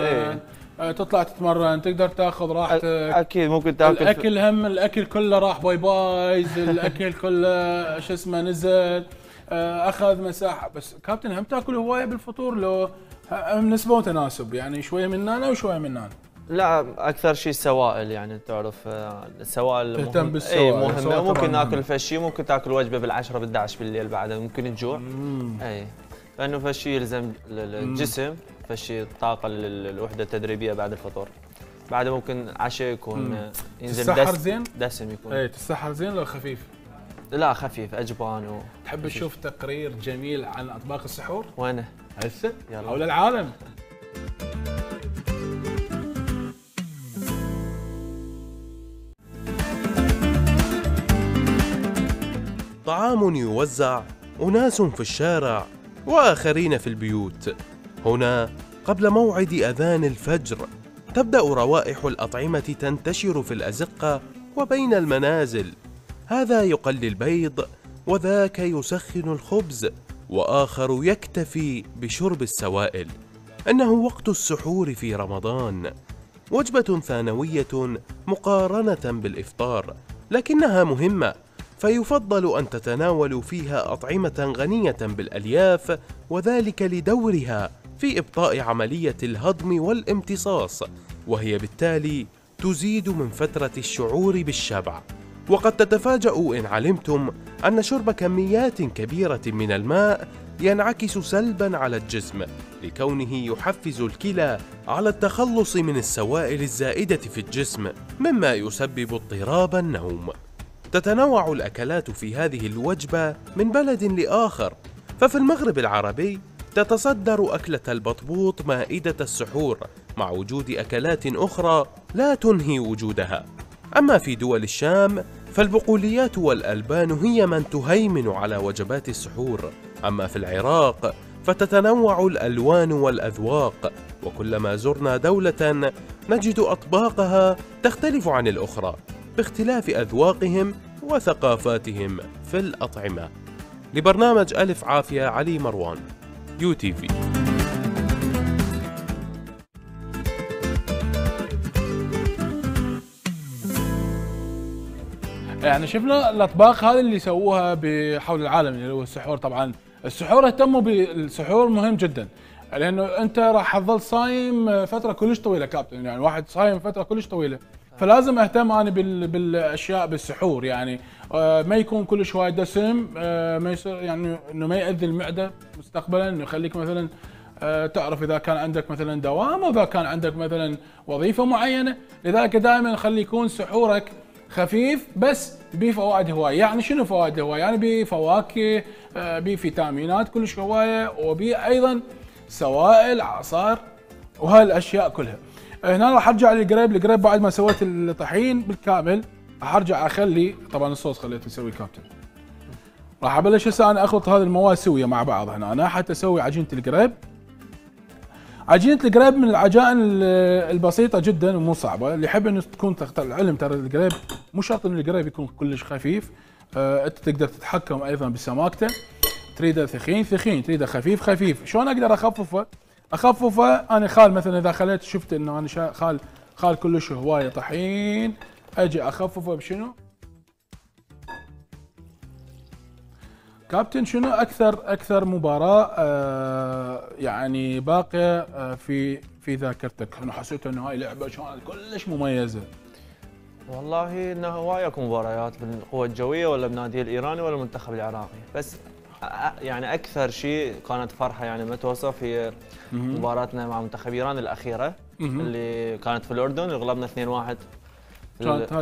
تطلع تتمرن، تقدر تاخذ راحتك. اكيد ممكن تاكل. الاكل الاكل كله راح باي بايز، الاكل كله شو اسمه نزل، اخذ مساحه. بس كابتن هم تاكل هوايه بالفطور لو نسبه وتناسب، يعني شويه من هنا وشويه من هنا؟ لا اكثر شيء السوائل، يعني تعرف السوائل تهتم بالسوائل. مهمه. ممكن ناكل فشي، ممكن تاكل وجبه بال10 بال11 بالليل بعدها ممكن تجوع. اي لانه فشي يلزم الجسم، فشي الطاقه للوحده التدريبيه بعد الفطور. بعده ممكن عشاء يكون ينزل دسم يكون. اي تتسحر زين لو خفيف؟ لا خفيف، اجبان تحب تشوف تقرير جميل عن اطباق السحور؟ وينه؟ هسه حول العالم. طعام يوزع، أناس في الشارع وآخرين في البيوت. هنا قبل موعد أذان الفجر تبدأ روائح الأطعمة تنتشر في الأزقة وبين المنازل. هذا يقلي البيض، وذاك يسخن الخبز، وآخر يكتفي بشرب السوائل. إنه وقت السحور في رمضان، وجبة ثانوية مقارنة بالإفطار، لكنها مهمة، فيفضل أن تتناولوا فيها أطعمة غنية بالألياف، وذلك لدورها في إبطاء عملية الهضم والامتصاص، وهي بالتالي تزيد من فترة الشعور بالشبع. وقد تتفاجؤوا إن علمتم أن شرب كميات كبيرة من الماء ينعكس سلباً على الجسم، لكونه يحفز الكلى على التخلص من السوائل الزائدة في الجسم، مما يسبب اضطراب النوم. تتنوع الأكلات في هذه الوجبة من بلد لآخر، ففي المغرب العربي تتصدر أكلة البطبوط مائدة السحور، مع وجود أكلات أخرى لا تنهي وجودها. أما في دول الشام فالبقوليات والألبان هي من تهيمن على وجبات السحور. أما في العراق فتتنوع الألوان والأذواق، وكلما زرنا دولة نجد أطباقها تختلف عن الأخرى باختلاف أذواقهم وثقافاتهم في الأطعمة. لبرنامج ألف عافية، علي مروان، UTV. يعني شفنا الاطباق هذه اللي سووها بحول العالم اللي هو السحور. طبعا السحور اهتموا بالسحور، مهم جدا، لانه انت راح تظل صايم فتره كلش طويله كابتن، يعني واحد صايم فتره كلش طويله، فلازم اهتم انا بالاشياء بالسحور، يعني ما يكون كل شويه دسم، ما يصير يعني انه ما ياذي المعده مستقبلا، انه يخليك مثلا تعرف اذا كان عندك مثلا دوام او اذا كان عندك مثلا وظيفه معينه. لذلك دائما خلي يكون سحورك خفيف بس بفوائد هوايه. يعني شنو فوائد هوايه؟ يعني بفواكه، بفيتامينات كلش هوايه، وبايضا سوائل، عصائر، وهاي الاشياء كلها. هنا راح ارجع للقريب بعد ما سويت الطحين بالكامل، راح ارجع اخلي طبعا الصوص خليته يسوي كابتن. راح ابلش هسه انا اخلط هذه المواد سويه مع بعض هنا. انا حتى اسوي عجينه القريب. عجينه القريب من العجائن البسيطه جدا ومو صعبه، اللي يحب انه تكون العلم ترى القريب مو شرط انه القريب يكون كلش خفيف، انت تقدر تتحكم ايضا بسماكته، تريده ثخين تريده خفيف. شلون اقدر اخففه؟ انا خال مثلا اذا خليت شفت انه انا خال كلش هوايه طحين، اجي اخففه بشنو؟ كابتن شنو اكثر مباراه يعني باقيه في ذاكرتك؟ انا حسيت انه هاي لعبه كانت كلش مميزه. والله انه هوايه مباريات بالقوه الجويه، ولا بنادي الايراني، ولا المنتخب العراقي، بس يعني اكثر شيء كانت فرحه يعني ما توصف هي مباراتنا مع منتخب ايران الاخيره اللي كانت في الاردن اللي غلبنا 2-1.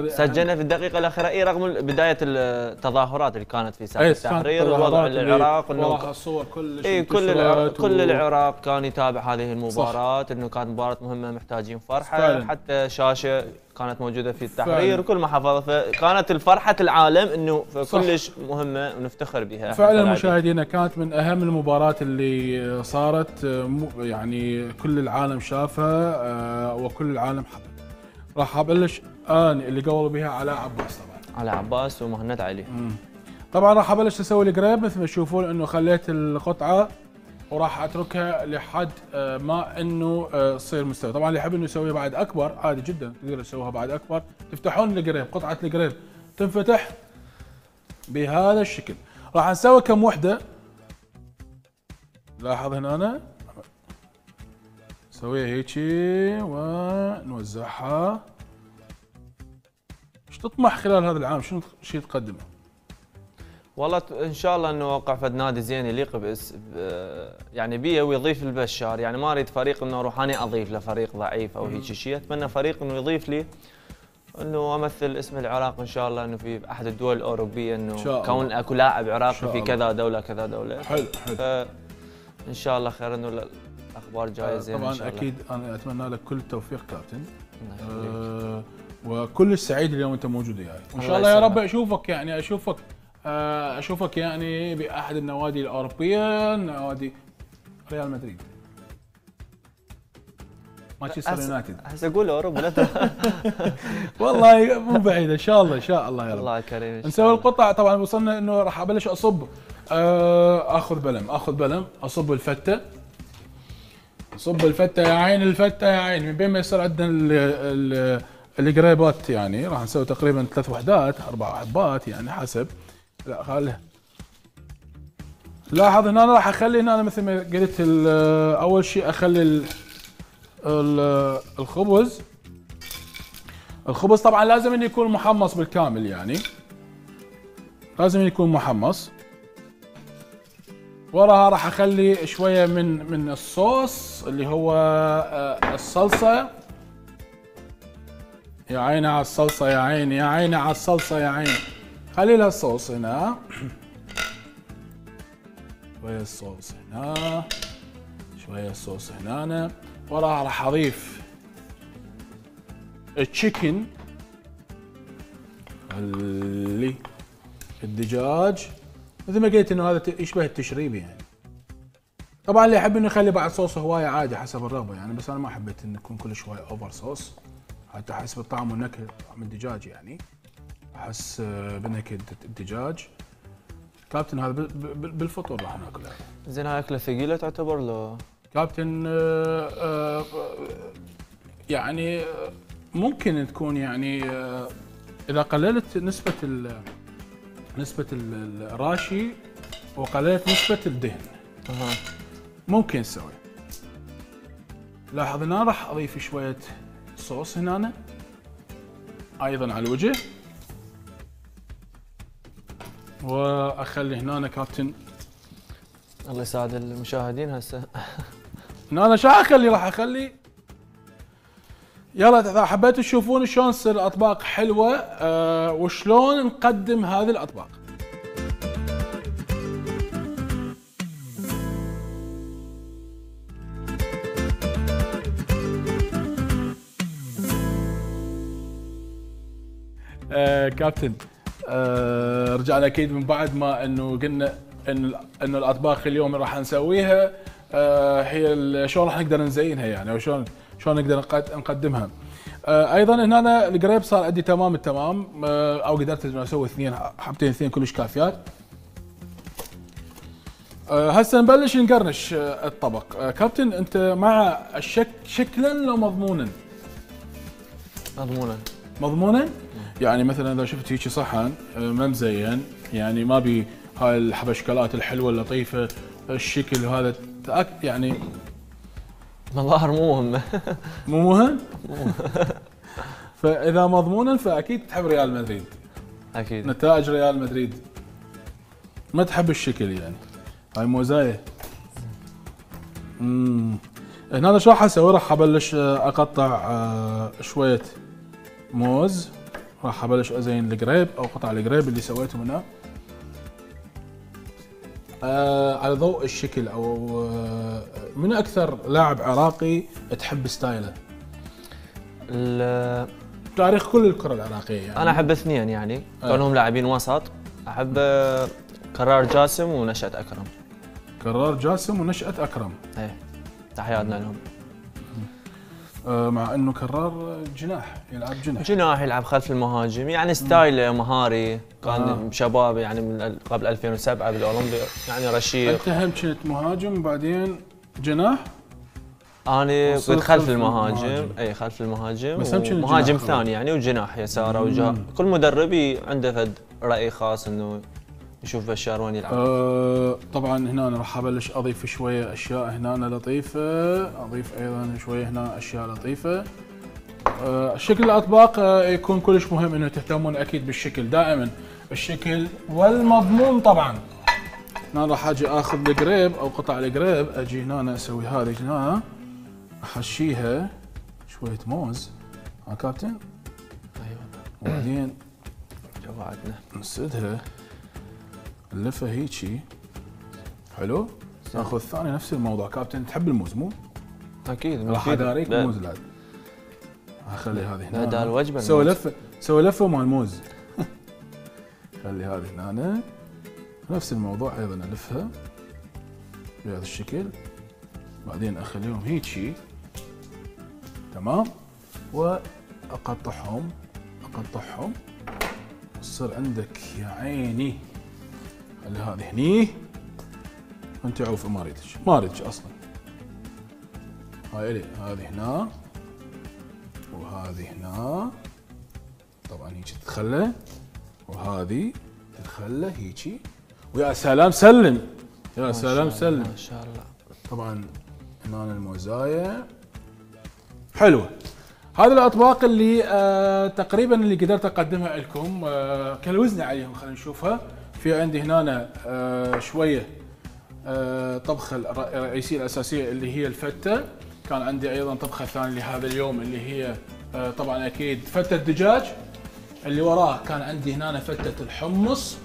سجلنا في الدقيقة الأخيرة رغم بداية التظاهرات اللي كانت في ساحة التحرير ووضع العراق انه الصور كل العراق كان يتابع هذه المباراة، انه كانت مباراة مهمة محتاجين فرحة فعلا. حتى شاشة كانت موجودة في التحرير وكل محافظة، فكانت الفرحة العالم انه كلش مهمة ونفتخر بها فعلا. مشاهدينا كانت من أهم المباريات اللي صارت، يعني كل العالم شافها وكل العالم حضر. راح ابلش اللي قولوا بها علاء عباس، طبعا علاء عباس ومهند علي. طبعا راح ابلش اسوي القريب مثل ما تشوفون انه خليت القطعه وراح اتركها لحد ما انه تصير مستوى. طبعا اللي يحب انه يسويها بعد اكبر عادي جدا تقدر تسويها بعد اكبر، تفتحون القريب، قطعه القريب تنفتح بهذا الشكل. راح نسوي كم وحده، لاحظ هنا أنا نسويها هيجي ونوزعها. ايش تطمح خلال هذا العام؟ شنو شيء تقدمه؟ والله ان شاء الله انه اوقع فد نادي زين يليق يعني بيه ويضيف البشار، يعني ما اريد فريق انه اروح انا اضيف لفريق ضعيف او هيك شيء، اتمنى فريق انه يضيف لي انه امثل اسم العراق ان شاء الله، انه في احد الدول الاوروبيه، انه كون اكو لاعب عراقي في كذا دوله كذا دوله. حلو. ان شاء الله خير، انه الاخبار جايه زين طبعا إن شاء الله. اكيد انا اتمنى لك كل التوفيق كابتن، وكل السعيد اليوم انت موجود يعني، وان شاء الله يا رب اشوفك يعني باحد النوادي الاوروبيه، نوادي ريال مدريد، مانشستر يونايتد. هسه اقول اوروبا والله مو بعيد ان شاء الله يا رب. الله كريم. نسوي القطع. طبعا وصلنا انه راح ابلش اصب، اخذ بلم اصب الفته، صب الفته يا عين، الفته يا عين، من بين ما يصير عندنا القريبات يعني راح نسوي تقريبا 3 وحدات 4 حبات يعني حسب. لا خليه، لاحظ هنا راح اخلي هنا مثل ما قلت اول شيء اخلي الخبز طبعا لازم انه يكون محمص بالكامل، يعني لازم يكون محمص. وراها راح اخلي شويه من الصوص اللي هو الصلصه. يا عيني على الصلصه، يا عيني يا عيني على الصلصه، يا عيني. خلي لها الصوص هنا، شويه الصوص هنا، شويه الصوص هنا. وراها راح اضيف التشيكن اللي الدجاج، مثل ما قلت انه هذا يشبه التشريبي يعني. طبعا اللي يحب انه يخلي بعد صوص هوايه عادي حسب الرغبه يعني، بس انا ما حبيت انه يكون كل شويه اوفر صوص، حتى احس بالطعم والنكهه، طعم الدجاج يعني احس بنكهه الدجاج. كابتن هذا بالفطور راح ناكلها. زين هاي اكله ثقيله تعتبر لو؟ كابتن يعني ممكن تكون يعني اذا قللت نسبة الراشي وقللت نسبة الدهن ممكن تسوي. لاحظ هنا راح اضيف شوية صوص هنا ايضا على الوجه، واخلي هنا كابتن. الله يساعد المشاهدين هسه. هنا شو اخلي؟ راح اخلي يلا اذا حبيتوا تشوفون شلون تصير الاطباق حلوه وشلون نقدم هذه الاطباق. كابتن رجعنا اكيد من بعد ما انه قلنا انه الاطباق اليوم راح نسويها هي شلون راح نقدر نزينها يعني، او شلون نقدر نقدمها. ايضا هنا القريب صار عندي تمام التمام، او قدرت اسوي حبتين اثنين كلش كافيات. هسه نبلش نقرنش الطبق. كابتن انت مع شكلا لو مضمونا؟ مضمونا يعني مثلا اذا شفت هيك صحن ما مزين يعني ما بي هاي الحبشكلات الحلوه اللطيفه الشكل هذا يعني الظاهر مو مهم. مو مهم؟ فاذا مضمونا فاكيد تحب ريال مدريد. اكيد نتائج ريال مدريد ما تحب الشكل يعني. هاي موزايه. هنا انا شو راح اسوي؟ راح ابلش اقطع شويه موز. راح ابلش ازين القريب او قطع القريب اللي سويته هنا على ضوء الشكل. او من اكثر لاعب عراقي تحب ستايله؟ تاريخ كل الكره العراقيه يعني. انا احب اثنين يعني كونهم لاعبين وسط. احب كرار جاسم ونشأت اكرم. كرار جاسم ونشأت اكرم. ايه تحياتنا لهم. مع انه كرار جناح، يلعب جناح يلعب خلف المهاجم يعني ستايله مهاري. كان شباب يعني من قبل 2007 بالاولمبي يعني رشيق. انت هم كنت مهاجم وبعدين جناح؟ انا كنت خلف المهاجم. اي خلف المهاجم بس هم مهاجم ثاني يعني وجناح يساره كل مدرب عنده فد راي خاص انه يشوف بشار وين يلعب. طبعا هنا أنا راح ابلش اضيف شويه اشياء هنا لطيفه. اضيف ايضا شويه هنا اشياء لطيفه. شكل الاطباق يكون كلش مهم انه تهتمون اكيد بالشكل دائما. الشكل والمضمون طبعا. هنا راح اجي اخذ القريب او قطع القريب، اجي هنا اسوي هذه هنا احشيها شويه موز. ها كابتن؟ ايوه. وبعدين جوعتنا. نسدها نلفها هيجي. حلو؟ ناخذ الثاني نفس الموضوع. كابتن تحب الموز مو؟ اكيد. راح اداريك موز لا. اخلي هذه هنا. هذا الوجبه. سوي لفه مال موز. خلي هذه هنا. نفس الموضوع ايضا الفها بهذا الشكل. بعدين اخليهم هيجي. تمام؟ واقطعهم وتصير عندك يا عيني. خلي هذه هني. انت عوف ما اريدش اصلا. هاي الي هذه هنا وهذه هنا. طبعا هيك تتخلى وهذه تتخلى هيجي. ويا سلام سلم. يا سلام سلم. ما شاء الله. طبعا هنا الموزاية حلوة. هذه الأطباق اللي تقريبا اللي قدرت أقدمها لكم. كالوزن عليهم خلينا نشوفها. في عندي هنا شوية طبخة الرئيسية الأساسية اللي هي الفتة. كان عندي أيضا طبخة ثانية لهذا اليوم اللي هي طبعا أكيد فتة دجاج. اللي وراه كان عندي هنا فتة الحمص.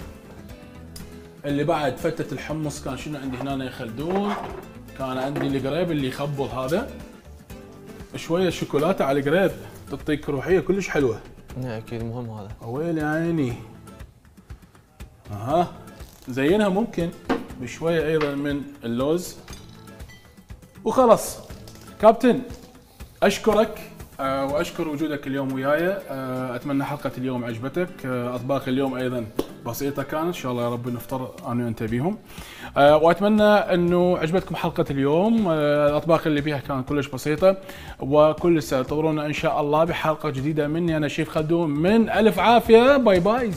اللي بعد فتة الحمص كان شنو عندي هنا يا خلدون؟ كان عندي القريب اللي يخبل هذا. شوية شوكولاتة على القريب تعطيك روحية كلش حلوة. اكيد مهم هذا. ويلي عيني. زينها ممكن بشوية ايضا من اللوز. وخلص. كابتن اشكرك واشكر وجودك اليوم وياي. اتمنى حلقة اليوم عجبتك. اطباق اليوم ايضا بسيطة كانت. ان شاء الله يا رب نفطر انا وانت بيهم. واتمنى انه عجبتكم حلقة اليوم. الاطباق اللي بيها كانت كلش بسيطة. وكل سنة انتظرونا ان شاء الله بحلقة جديدة مني انا شيف خلدون من الف عافية. باي باي.